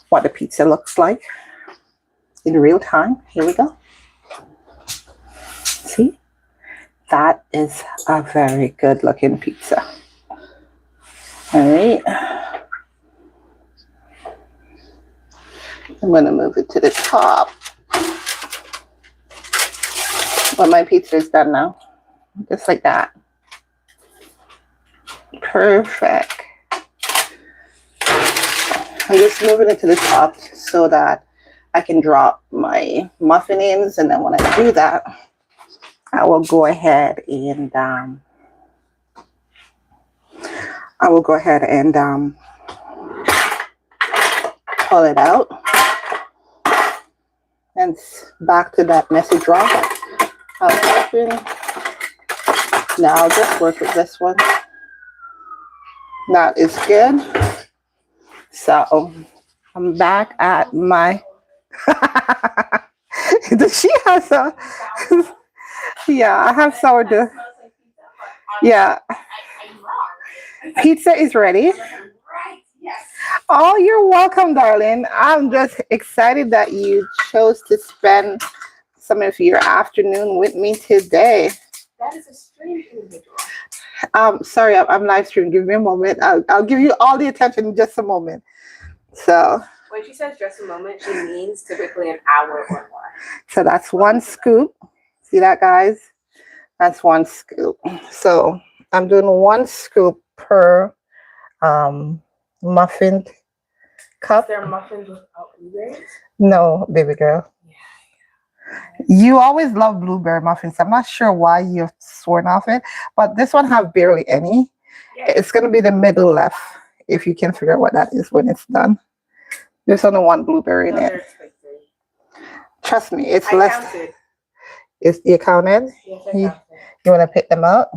A: what the pizza looks like in real time. Here we go. See? That is a very good looking pizza. All right. I'm going to move it to the top. But my pizza is done now. Just like that. Perfect. I'm just moving it to the top so that I can drop my muffins. And then when I do that, I will go ahead and pull it out. And back to that messy drawer. Now I'll just work with this one. That is good. So I'm back at my she has a yeah, I have sourdough. Yeah. Pizza is ready. Oh, you're welcome, darling. I'm just excited that you chose to spend some of your afternoon with me today.
B: That is a strange individual.
A: Sorry, I'm live streaming. Give me a moment. I'll give you all the attention in just a moment. So
B: When she says just a moment, she means typically an hour or more.
A: So that's 1 scoop. See that, guys? That's 1 scoop. So I'm doing 1 scoop per muffin cup.
B: Is there muffins without blueberries?
A: No, baby girl. You always love blueberry muffins. I'm not sure why you've sworn off it, but this one have barely any. Yeah. It's going to be the middle left, if you can figure out what that is when it's done. There's only 1 blueberry in it. Trust me, it's less.
B: Counted.
A: Is you counted?
B: Yes, I counted.
A: You want to pick them out?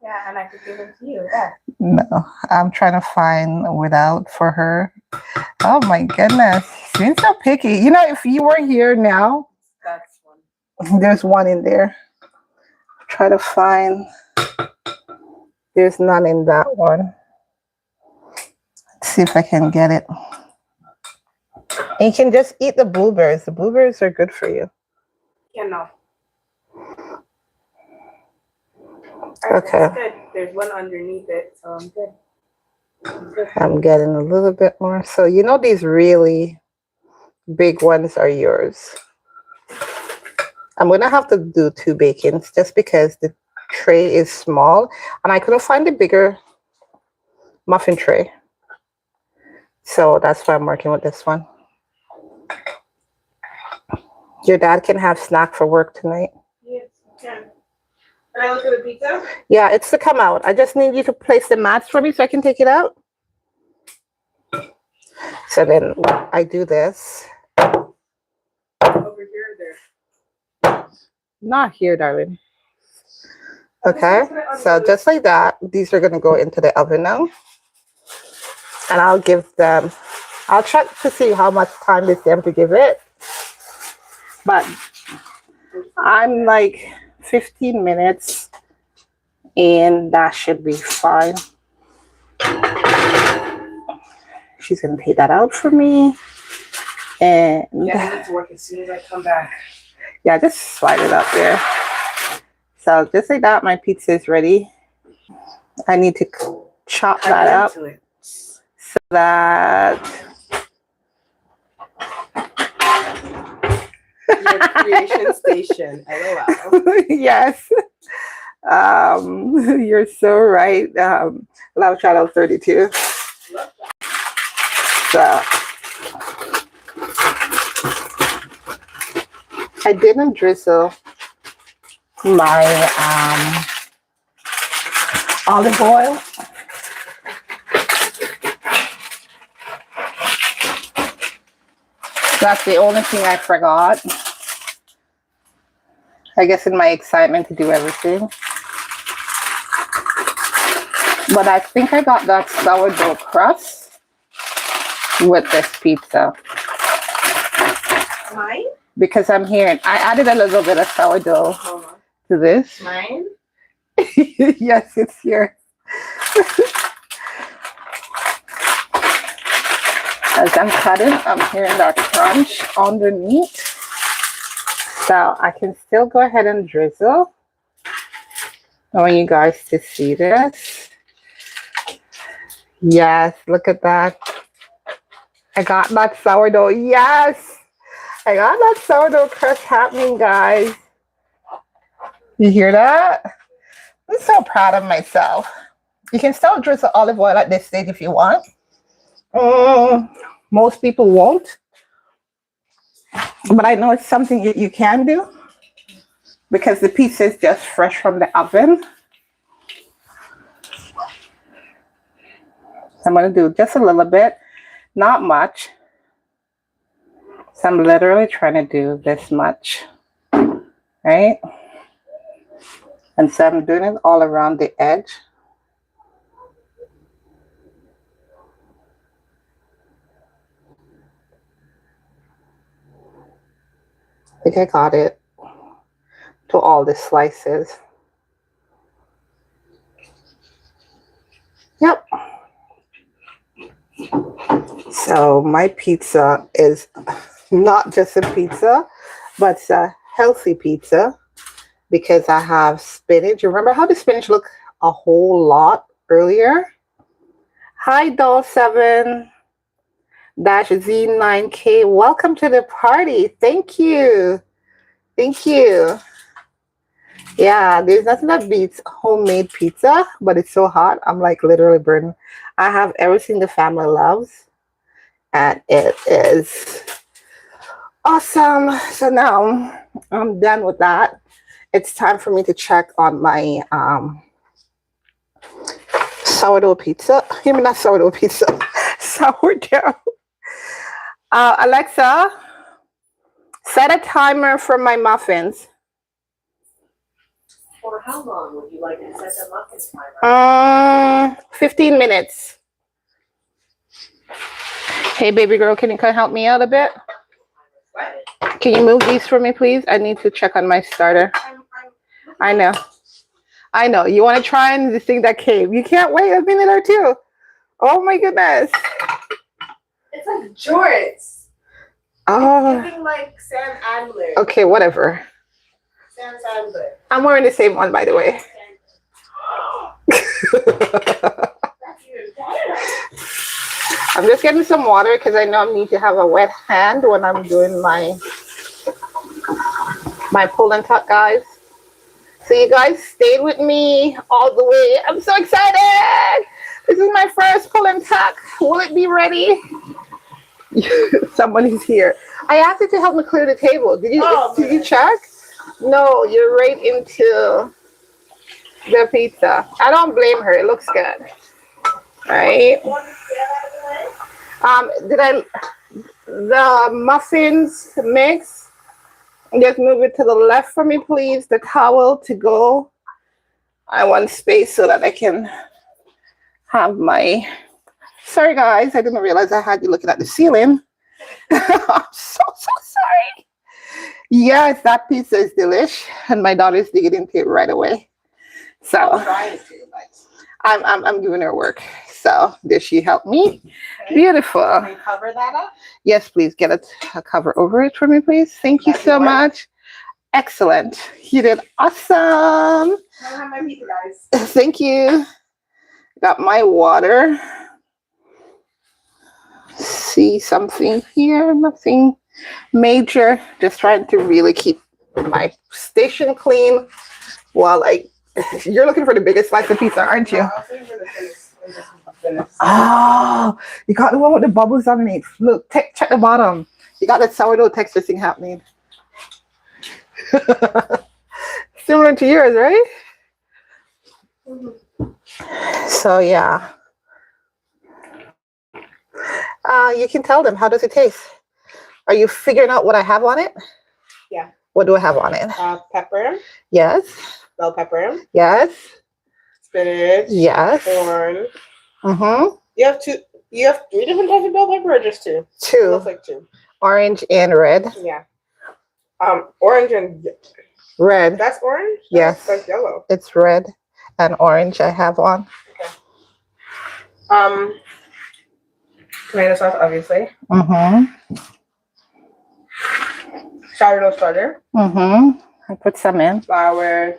B: Yeah, and I could give them to you. Yeah.
A: No, I'm trying to find without for her. Oh my goodness, she's so picky. You know, if you were here now,
B: that's 1.
A: There's 1 in there. Try to find. There's none in that one. Let's see if I can get it. And you can just eat the blueberries. The blueberries are good for you.
B: Yeah, no.
A: Okay.
B: That's good. There's 1 underneath it, so I'm good.
A: I'm getting a little bit more. So you know these really big ones are yours. I'm going to have to do 2 bakings just because the tray is small. And I couldn't find a bigger muffin tray. So that's why I'm working with this one. Your dad can have snack for work tonight.
B: Yes, you can. Can I look at the pizza?
A: Yeah, it's to come out. I just need you to place the mats for me so I can take it out. So then I do this.
B: Over here or there?
A: Not here, darling. Okay, so just like that, these are gonna go into the oven now. And I'll check to see how much time they have to give it. But I'm like 15 minutes and that should be fine. She's gonna take that out for me. And
C: yeah, I need to work as soon as I come back.
A: Yeah, just slide it up there. So just like that, my pizza is ready. I need to chop that up so that
C: your creation station. LOL.
A: Yes. You're so right. Livechat 32. So I didn't drizzle my olive oil. That's the only thing I forgot. I guess in my excitement to do everything. But I think I got that sourdough crust with this pizza.
C: Mine?
A: Because I'm hearing, I added a little bit of sourdough to this.
C: Mine?
A: Yes, it's yours. As I'm cutting, I'm hearing that crunch underneath. So I can still go ahead and drizzle. I want you guys to see this. Yes, look at that. I got that sourdough. Yes, I got that sourdough crust happening, guys. You hear that? I'm so proud of myself. You can still drizzle olive oil at this stage if you want. Most people won't. But I know it's something you can do because the pizza is just fresh from the oven. I'm going to do just a little bit, not much. So I'm literally trying to do this much, right? And so I'm doing it all around the edge. I think I got it to all the slices. Yep. So my pizza is not just a pizza, but it's a healthy pizza because I have spinach. Remember how the spinach looked a whole lot earlier? Hi, Doll7-Z9K. Welcome to the party. Thank you. Thank you. Yeah, there's nothing that beats homemade pizza, but it's so hot. I'm like literally burning. I have everything the family loves, and it is awesome. So now I'm done with that. It's time for me to check on my sourdough pizza. I mean, not sourdough pizza, sourdough. Alexa, set a timer for my muffins.
B: For how long would you like to set the muffin timer?
A: 15 minutes. Hey, baby girl, can you help me out a bit? Can you move these for me, please? I need to check on my starter. I know. I know. You want to try and this thing that came. You can't wait a minute or two. Oh, my goodness.
C: It's like jorts.
A: Oh.
C: It's like Sam Adler.
A: Okay, whatever.
C: Sam Adler.
A: I'm wearing the same one, by the way. I'm just getting some water because I know I need to have a wet hand when I'm doing my pull and tuck, guys. So you guys stayed with me all the way. I'm so excited. This is my first pull and tuck. Will it be ready? Somebody's here. I asked you to help me clear the table. Did you check? No, you're right into the pizza. I don't blame her. It looks good. Right? The muffins mix, just move it to the left for me, please. The towel to go I want space so that I can have my. Sorry, guys. I didn't realize I had you looking at the ceiling. I'm so sorry. Yes, that pizza is delish, and my daughter's digging into it right away. So I'm giving her work. So did she help me?
C: Okay.
A: Beautiful.
C: Can you cover that up?
A: Yes, please get a cover over it for me, please. Thank you
C: That
A: so
C: yours?
A: much. Excellent. You did awesome.
C: I don't have my pizza, guys.
A: Thank you. Got my water. See something here? Nothing major. Just trying to really keep my station clean while you're looking for the biggest slice of pizza, aren't you?
C: No, I'll save for the finish.
A: Oh, you got the one with the bubbles underneath. Look, check the bottom. You got that sourdough texture thing happening. Similar to yours, right? So yeah. You can tell them, how does it taste? Are you figuring out what I have on it?
C: Yeah.
A: What do I have on it?
C: Pepper,
A: Yes.
C: bell pepper,
A: Yes.
C: spinach,
A: Yes.
C: corn.
A: Mm-hmm.
C: You have 3 different types of bell pepper or just 2? It
A: Two.
C: looks like 2.
A: Orange and red.
C: Yeah. Orange and
A: Red.
C: that's orange?
A: Yes.
C: That's yellow.
A: It's red and orange I have on.
C: Tomato sauce, obviously.
A: Mm-hmm.
C: Sourdough starter.
A: Mm-hmm. I put some in.
C: Flour.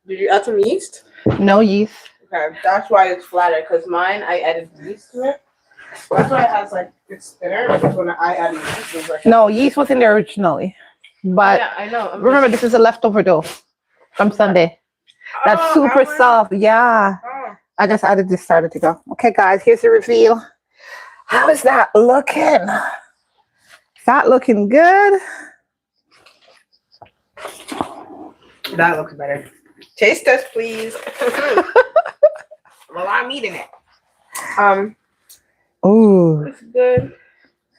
C: Did you add some yeast?
A: No yeast.
C: Okay, that's why it's flatter. Cause mine, I added yeast to it. That's why it has it's thinner. Because when I added yeast, it was
A: No, yeast was in there originally. But
C: yeah, I know.
A: remember, this is a leftover dough from Sunday. That's super soft. Yeah.
C: Oh.
A: I just added this starter to go. Okay, guys, here's the reveal. How is that looking? Is that looking good?
C: That looks better. Taste test, please. Well, I'm eating it.
A: Ooh.
C: It's good.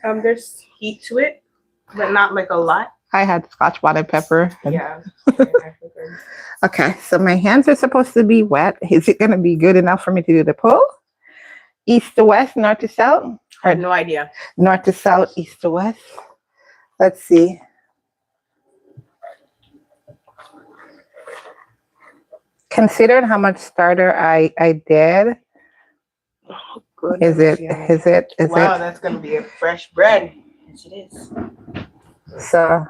C: There's heat to it, but not a lot.
A: I had Scotch bonnet pepper.
C: Yeah.
A: Okay, so my hands are supposed to be wet. Is it going to be good enough for me to do the pull? East to west, north to south?
C: I have no idea.
A: North to south, east to west. Let's see. Considering how much starter I did,
C: Oh, goodness.
A: is it?
C: Wow, that's gonna be a fresh bread. Yes, it is.
A: So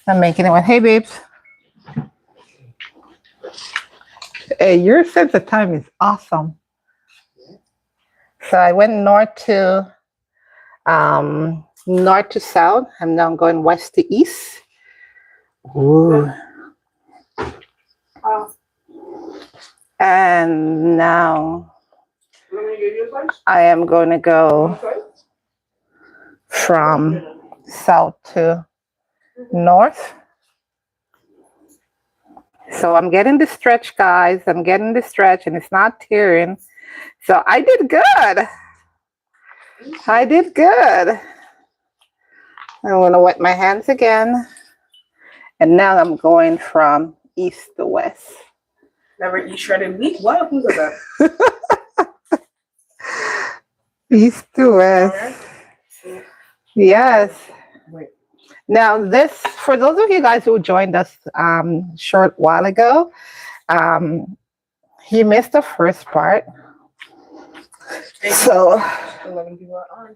A: I'm making it with, hey babes. Hey, your sense of time is awesome. So I went north to south. I'm now going west to east. Ooh. And now I am going to go from south to north. So I'm getting the stretch, guys. I'm getting the stretch and it's not tearing. So I did good. I did good. I'm going to wet my hands again. And now I'm going from east to west.
C: Never eat shredded wheat? What? Who's that?
A: East to west. Yes.
C: Wait.
A: Now this, for those of you guys who joined us short while ago, you missed the first part. So
C: 11 people are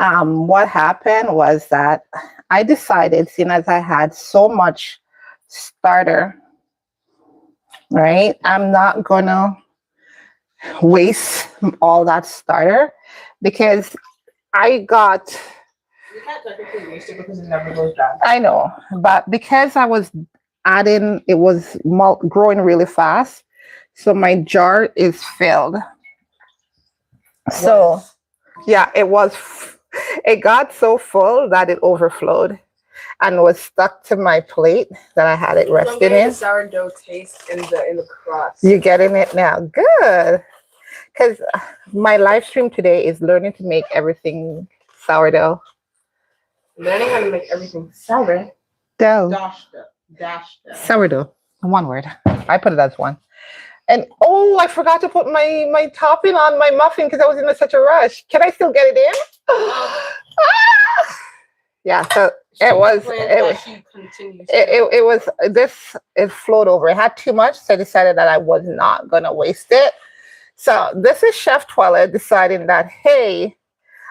C: on.
A: what happened was that I decided, seeing as I had so much starter, right, I'm not gonna waste all that starter because I got,
C: You can't technically waste it because it never goes down.
A: I know, but because I was adding, it was growing really fast, so my jar is filled. So yeah, it got so full that it overflowed and was stuck to my plate that I had it
C: I'm
A: resting
C: getting
A: in.
C: the sourdough taste in the crust.
A: You getting it now? Good. Because my live stream today is learning to make everything sourdough.
C: Learning how to make everything sourdough.
A: Dough.
C: Dash.
A: Sourdough. One word. I put it as one. And oh, I forgot to put my topping on my muffin because I was in such a rush. Can I still get it in? Ah! Yeah, so it flowed over. It had too much, so I decided that I was not gonna waste it. So this is Chef Twellyah deciding that, hey,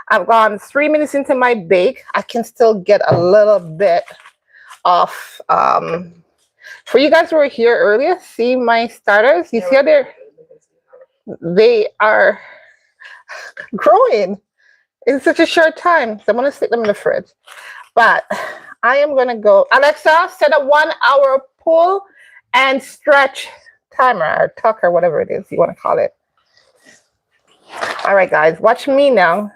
A: I've gone 3 minutes into my bake. I can still get a little bit of for you guys who were here earlier, see my starters? You see how they are growing in such a short time. So I'm gonna stick them in the fridge. But I am gonna go. Alexa, set a 1 hour pull and stretch timer or tuck or whatever it is you want to call it. All right, guys, watch me now.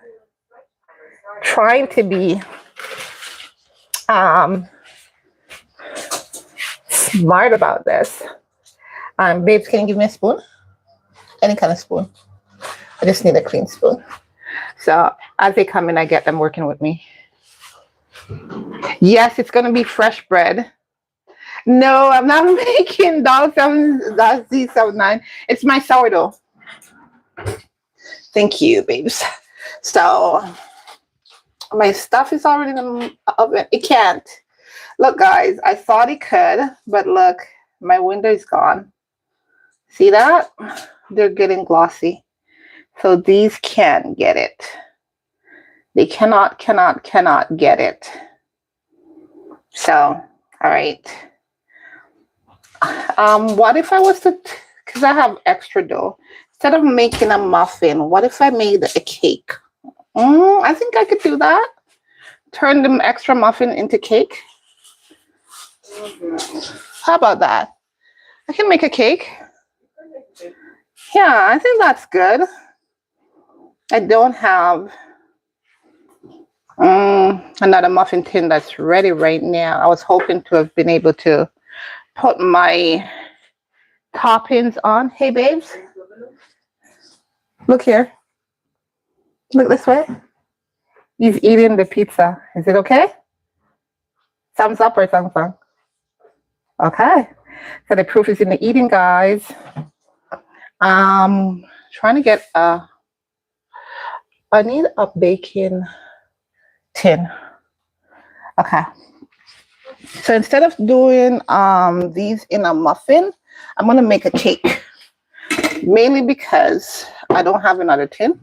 A: Trying to be smart about this. Babes, can you give me a spoon? Any kind of spoon. I just need a clean spoon. So as they come in, I get them working with me. Yes, it's going to be fresh bread. No, I'm not making $7.79. It's my sourdough. Thank you, babes. So my stuff is already in the oven. It can't. Look, guys, I thought it could, but look, my window is gone. See that? They're getting glossy. So these can't get it. They cannot get it. So, all right. What if I was to, because I have extra dough, instead of making a muffin, what if I made a cake? I think I could do that. Turn the extra muffin into cake. How about that? I can make a cake. Yeah, I think that's good. I don't have another muffin tin that's ready right now. I was hoping to have been able to put my toppings on. Hey, babes. Look here. Look this way. He's eating the pizza. Is it okay? Thumbs up or thumbs down? Okay. So the proof is in the eating, guys. Trying to get I need a baking tin. Okay. So instead of doing these in a muffin, I'm gonna make a cake. Mainly because I don't have another tin.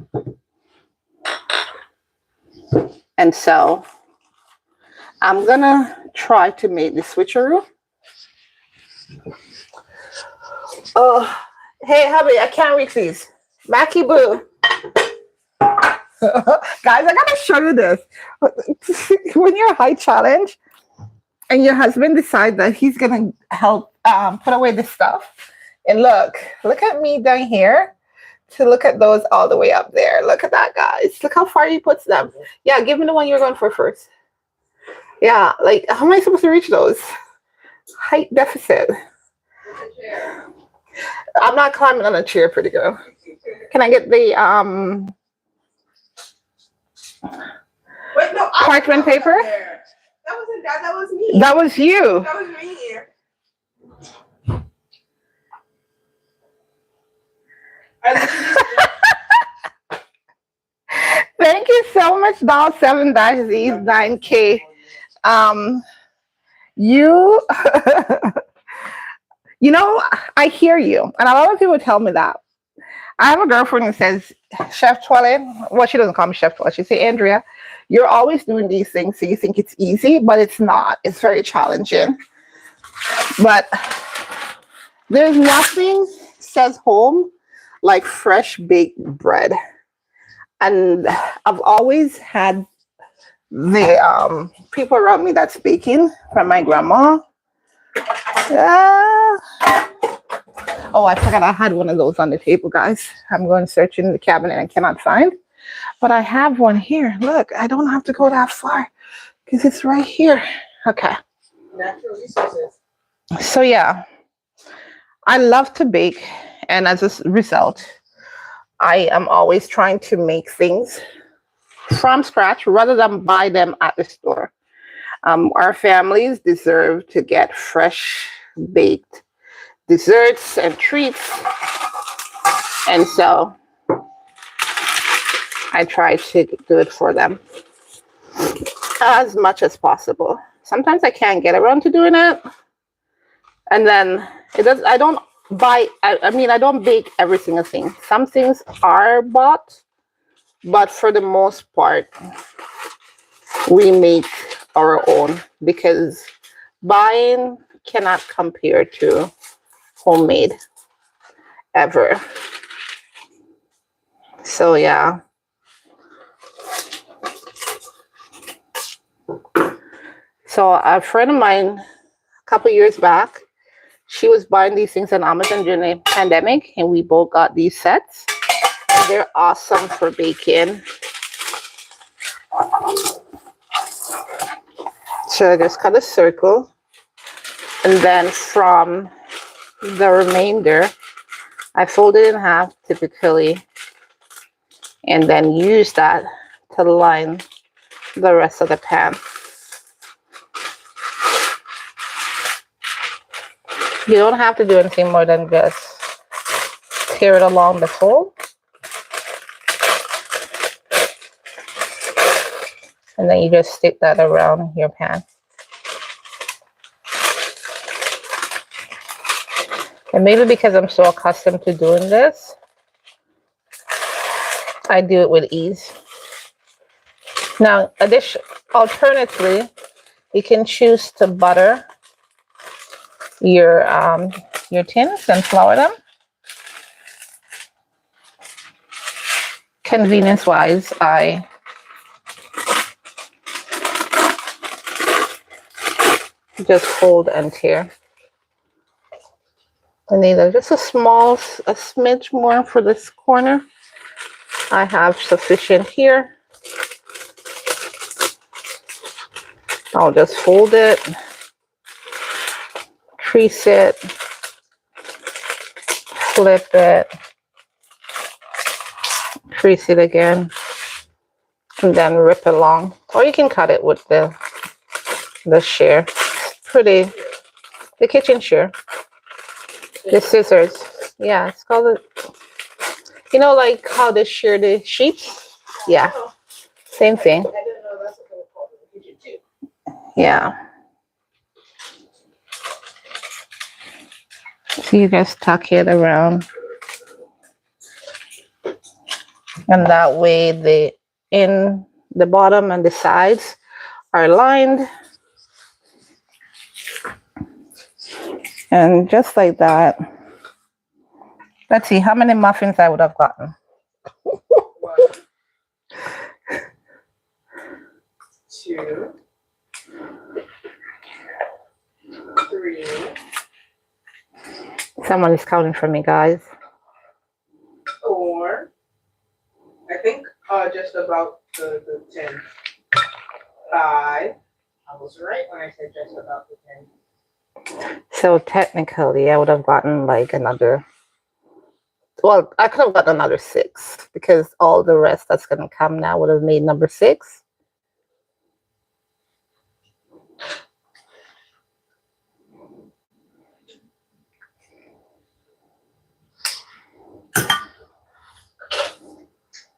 A: And so I'm gonna try to make the switcheroo. Oh, hey, hubby, I can't reach these. Mackie Boo. Guys, I gotta show you this. When you're high challenge and your husband decides that he's gonna help put away this stuff, and look at me down here to look at those all the way up there. Look at that, guys. Look how far he puts them. Yeah, give me the one you're going for first. Yeah, like how am I supposed to reach those? Height deficit. I'm not climbing on a chair, pretty girl. Can I get the
C: Wait, no,
A: parchment paper?
C: That wasn't that. That was me.
A: That was you.
C: That was me.
A: Thank you so much, doll 7-Z9K. You you know, I hear you, and a lot of people tell me that. I have a girlfriend who says, Chef Twellyah, well, she doesn't call me Chef Twellyah, she say, Andrea, you're always doing these things, so you think it's easy, but it's not. It's very challenging. But there's nothing says home like fresh baked bread. And I've always had the people around me that's baking from my grandma. Oh, I forgot I had one of those on the table, guys. I'm going searching in the cabinet and cannot find. But I have one here. Look, I don't have to go that far because it's right here. Okay.
C: Natural resources.
A: So yeah, I love to bake. And as a result, I am always trying to make things from scratch rather than buy them at the store. Our families deserve to get fresh baked desserts and treats. And so I try to do it for them as much as possible. Sometimes I can't get around to doing it. And then it does. I don't buy, I mean, I don't bake every single thing. Some things are bought, but for the most part, we make our own because buying cannot compare to homemade ever. So yeah. So a friend of mine, a couple years back, she was buying these things on Amazon during the pandemic, and we both got these sets. They're awesome for baking. So I just cut a circle, and then from the remainder, I fold it in half typically, and then use that to line the rest of the pan. You don't have to do anything more than just tear it along the fold. And then you just stick that around your pan. And maybe because I'm so accustomed to doing this, I do it with ease. Now, alternatively, you can choose to butter your tins and flour them. Convenience-wise, I just fold and tear. I need just a smidge more for this corner. I have sufficient here. I'll just fold it, crease it, flip it, crease it again, and then rip it along. Or you can cut it with the shear. Pretty, the kitchen shear. The scissors. Yeah, it's called it. You know, like how they shear the sheep? Yeah, same thing.
C: I didn't know that's what they were called in the kitchen too.
A: Yeah. So you just tuck it around. And that way the bottom and the sides are lined. And just like that. Let's see how many muffins I would have gotten.
C: 2, 3.
A: Someone is counting for me, guys.
C: 4. I think just about the 10. 5. I was right when I said just about the 10.
A: So technically, I would have gotten like another. Well, I could have gotten another 6 because all the rest that's going to come now would have made number 6.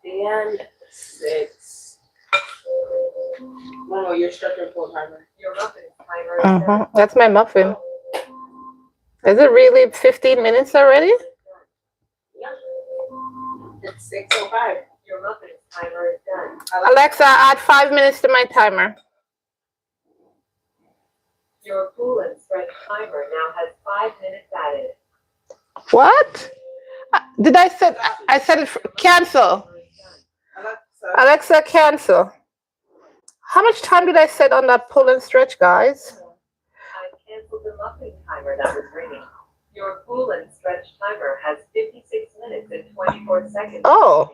C: And 6. Oh, you're structured full timer.
B: Your muffin timer.
A: That's my muffin. Is it really 15 minutes already?
C: It's 6:05.
B: Your muffin timer is done.
A: Alexa, add 5 minutes to my timer.
B: Your cool and stretch timer now has 5 minutes added.
A: What? Did I said it cancel? Alexa, cancel. How much time did I set on that pull and stretch, guys?
B: I canceled the muffin timer that was ringing. Your cool and stretch timer has 56 minutes and 24 seconds.
A: Oh.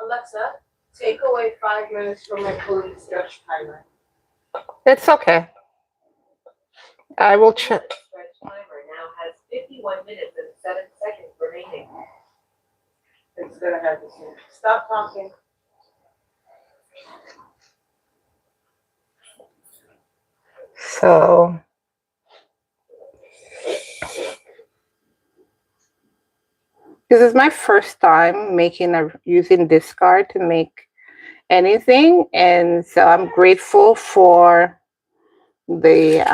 C: Alexa, take away 5 minutes from my pull and stretch timer.
A: It's okay. I will check.
B: The stretch timer now has 51 minutes and 7 seconds remaining.
C: It's gonna have this here. Stop talking.
A: So This is my first time using discard to make anything, and so I'm grateful for the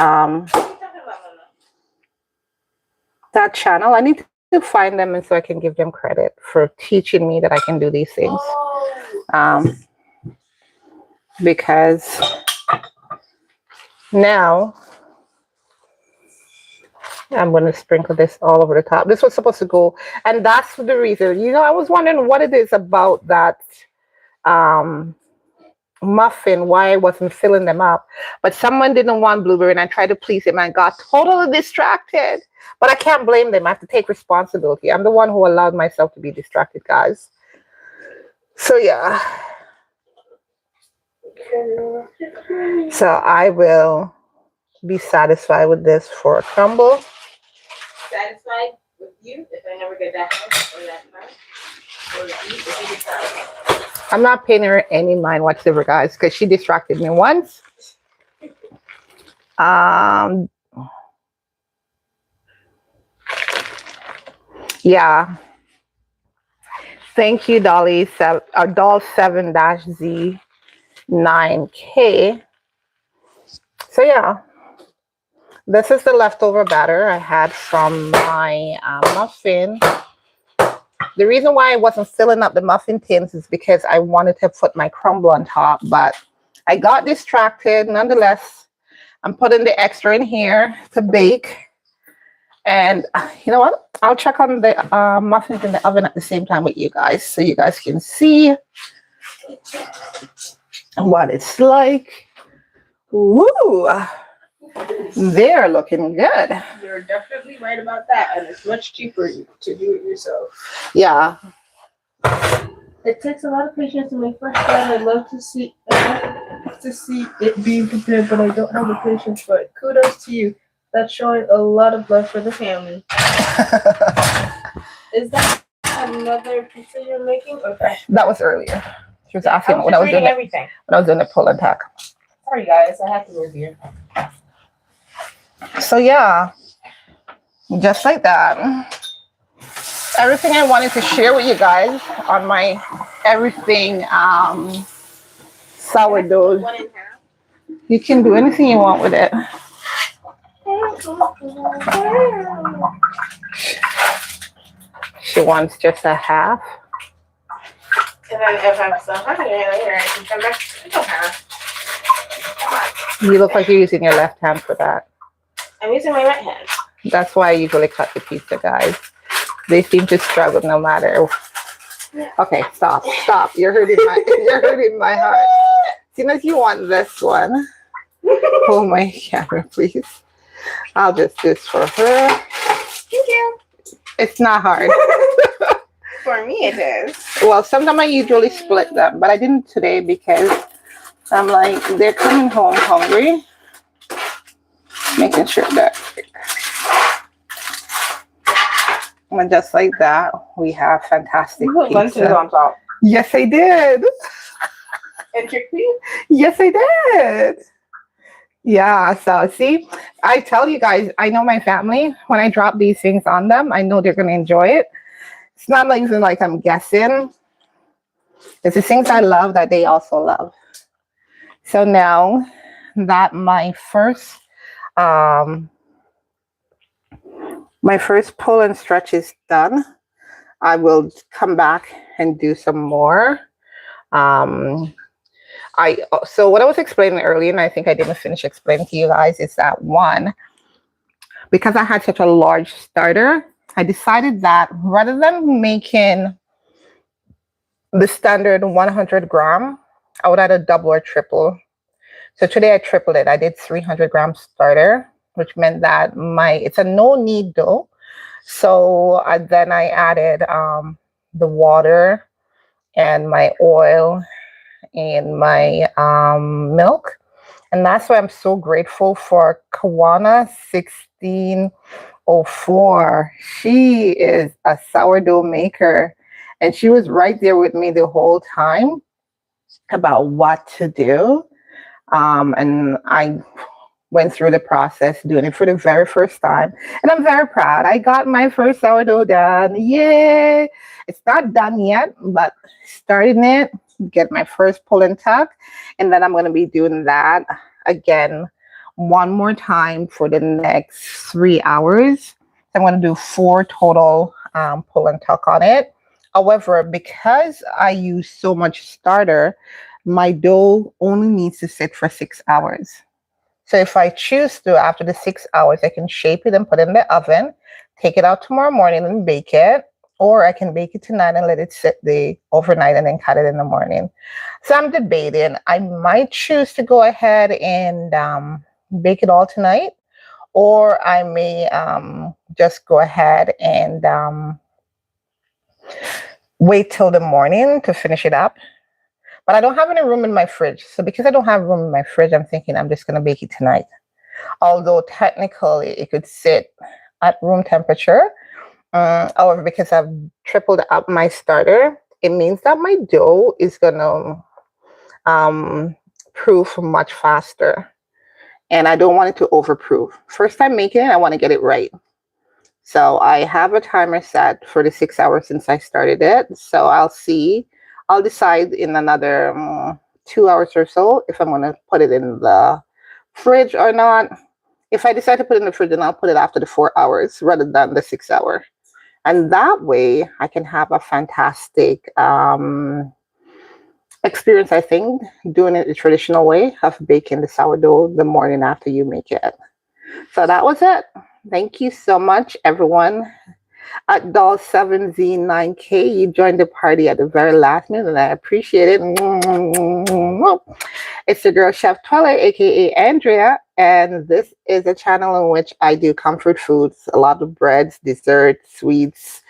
A: that channel. I need to find them, and so I can give them credit for teaching me that I can do these things. Because now I'm going to sprinkle this all over the top. This was supposed to go, and that's the reason. I was wondering what it is about that muffin, why I wasn't filling them up. But someone didn't want blueberry, and I tried to please him and got totally distracted. But I can't blame them. I have to take responsibility. I'm the one who allowed myself to be distracted, guys. So yeah. So I will be satisfied with this for a crumble.
C: Satisfied with you if I never get that house or that car? Or if you get that?
A: I'm not paying her any mind whatsoever, guys, because she distracted me once. Yeah. Thank you, Doll 7-Z9K. So yeah, this is the leftover batter I had from my muffin. The reason why I wasn't filling up the muffin tins is because I wanted to put my crumble on top, but I got distracted. Nonetheless, I'm putting the extra in here to bake. And you know what? I'll check on the muffins in the oven at the same time with you guys, so you guys can see what it's like. Woo! They're looking good.
C: You're definitely right about that, and it's much cheaper to do it yourself.
A: Yeah.
C: It takes a lot of patience to make fresh bread. I'd love to see it being prepared, but I don't have the patience. But kudos to you. That's showing a lot of love for the family. Is that another pizza you're making? Or
A: that was earlier. She was asking when I was doing
C: everything.
A: When I was doing the pull and tuck.
C: Sorry guys, I have to move here.
A: So yeah, just like that. Everything I wanted to share with you guys on my everything sourdough.
C: 1.5.
A: You can do anything you want with it. She wants just a half.
C: And then if I'm so hungry later, I can come back to the half.
A: You look like you're using your left hand for that.
C: I'm using my right hand.
A: That's why I usually cut the pizza, guys. They seem to struggle no matter. Okay, stop. You're hurting my heart. Seeing as you want this one. Hold my camera, please. I'll just do this for her.
C: Thank you.
A: It's not hard.
C: For me, it is.
A: Well, sometimes I usually split them, but I didn't today because I'm like, they're coming home hungry. Making sure that. And just like that, we have fantastic
C: You put
A: pizza.
C: lentils on top.
A: Yes, I did.
C: And chickpeas?
A: Yes, I did. Yeah, so see, I tell you guys, I know my family, when I drop these things on them, I know they're going to enjoy it. It's not like, even like I'm guessing. It's the things I love that they also love. So now that my first pull and stretch is done, I will come back and do some more. So what I was explaining earlier, and I think I didn't finish explaining to you guys, is that one, because I had such a large starter, I decided that rather than making the standard 100 gram, I would add a double or triple. So today I tripled it. I did 300 gram starter, which meant that it's a no knead dough. So then I added the water and my oil and my milk. And that's why I'm so grateful for Kawana 1604. She is a sourdough maker. And she was right there with me the whole time about what to do. And I went through the process doing it for the very first time. And I'm very proud. I got my first sourdough done. Yay! It's not done yet, but starting it, get my first pull and tuck. And then I'm going to be doing that again one more time for the next 3 hours. I'm going to do 4 total pull and tuck on it. However, because I use so much starter, my dough only needs to sit for 6 hours. So if I choose to, after the 6 hours, I can shape it and put it in the oven, take it out tomorrow morning and bake it. Or I can bake it tonight and let it sit the overnight and then cut it in the morning. So I'm debating. I might choose to go ahead and bake it all tonight. Or I may just go ahead and wait till the morning to finish it up. But I don't have any room in my fridge. So because I don't have room in my fridge, I'm thinking I'm just going to bake it tonight. Although technically it could sit at room temperature. However, because I've tripled up my starter, it means that my dough is going to proof much faster. And I don't want it to overproof. First time making it, I want to get it right. So I have a timer set for the 6 hours since I started it. So I'll see. I'll decide in another 2 hours or so if I'm going to put it in the fridge or not. If I decide to put it in the fridge, then I'll put it after the 4 hours rather than the 6 hour. And that way I can have a fantastic experience, I think, doing it the traditional way of baking the sourdough the morning after you make it. So that was it. Thank you so much, everyone. At doll7z9k, you joined the party at the very last minute, and I appreciate it. It's your girl, Chef Twellyah, aka Andrea, and this is a channel in which I do comfort foods, a lot of breads, desserts, sweets,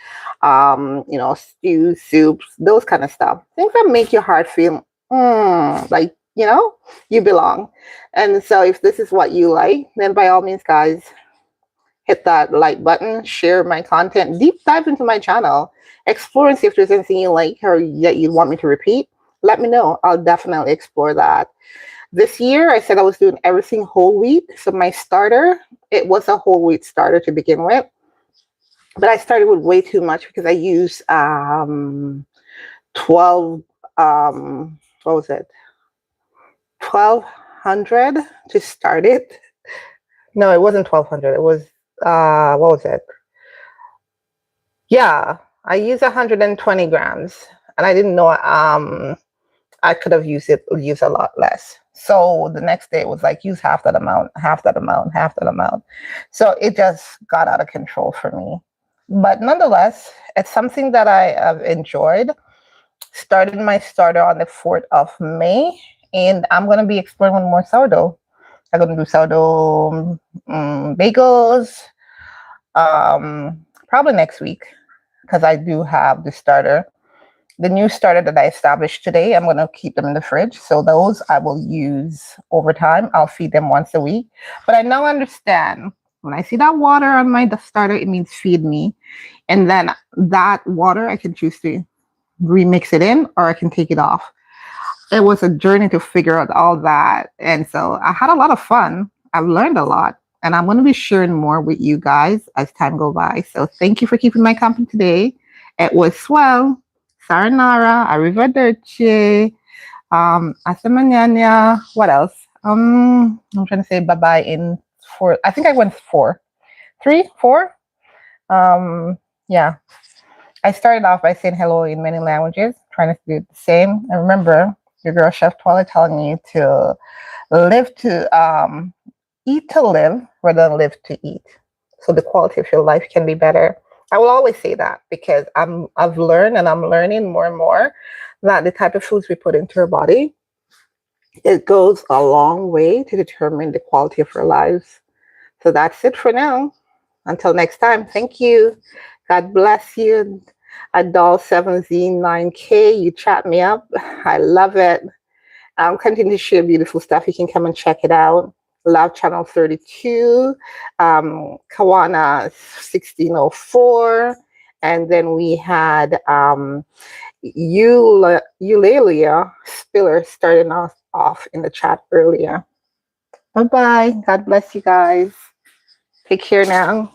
A: stews, soups, those kind of stuff. Things that make your heart feel like, you belong. And so if this is what you like, then by all means, guys, hit that like button, share my content, deep dive into my channel, explore and see if there's anything you like or that you want me to repeat. Let me know. I'll definitely explore that. This year, I said I was doing everything whole wheat. So my starter, it was a whole wheat starter to begin with. But I started with way too much because I used 1,200 to start it. No, it wasn't 1,200. It was what was it? Yeah, I used 120 grams, and I didn't know I could have used a lot less. So the next day it was like use half that amount. So it just got out of control for me. But nonetheless, it's something that I have enjoyed. Started my starter on the 4th of May, and I'm going to be exploring one more sourdough. I'm going to do sourdough bagels probably next week because I do have the starter. The new starter that I established today, I'm going to keep them in the fridge. So those I will use over time. I'll feed them once a week. But I now understand when I see that water on my starter, it means feed me. And then that water, I can choose to remix it in or I can take it off. It was a journey to figure out all that. And so I had a lot of fun. I've learned a lot. And I'm going to be sharing more with you guys as time goes by. So thank you for keeping my company today. It was swell. Sayonara, arrivederci, hasta mañana. What else? I'm trying to say bye-bye in 4. I think I went 4. 3, 4? Yeah. I started off by saying hello in many languages, trying to do the same. And remember, your girl Chef Twellyah telling you to eat to live rather than live to eat. So the quality of your life can be better. I will always say that because I've learned and I'm learning more and more that the type of foods we put into our body, it goes a long way to determine the quality of our lives. So that's it for now. Until next time, thank you. God bless you. Doll7z9k, you chat me up. I love it. I'm continuing to share beautiful stuff. You can come and check it out. Love Channel 32, Kawana 1604, and then we had Eulalia Spiller starting us off in the chat earlier. Bye-bye. God bless you guys. Take care now.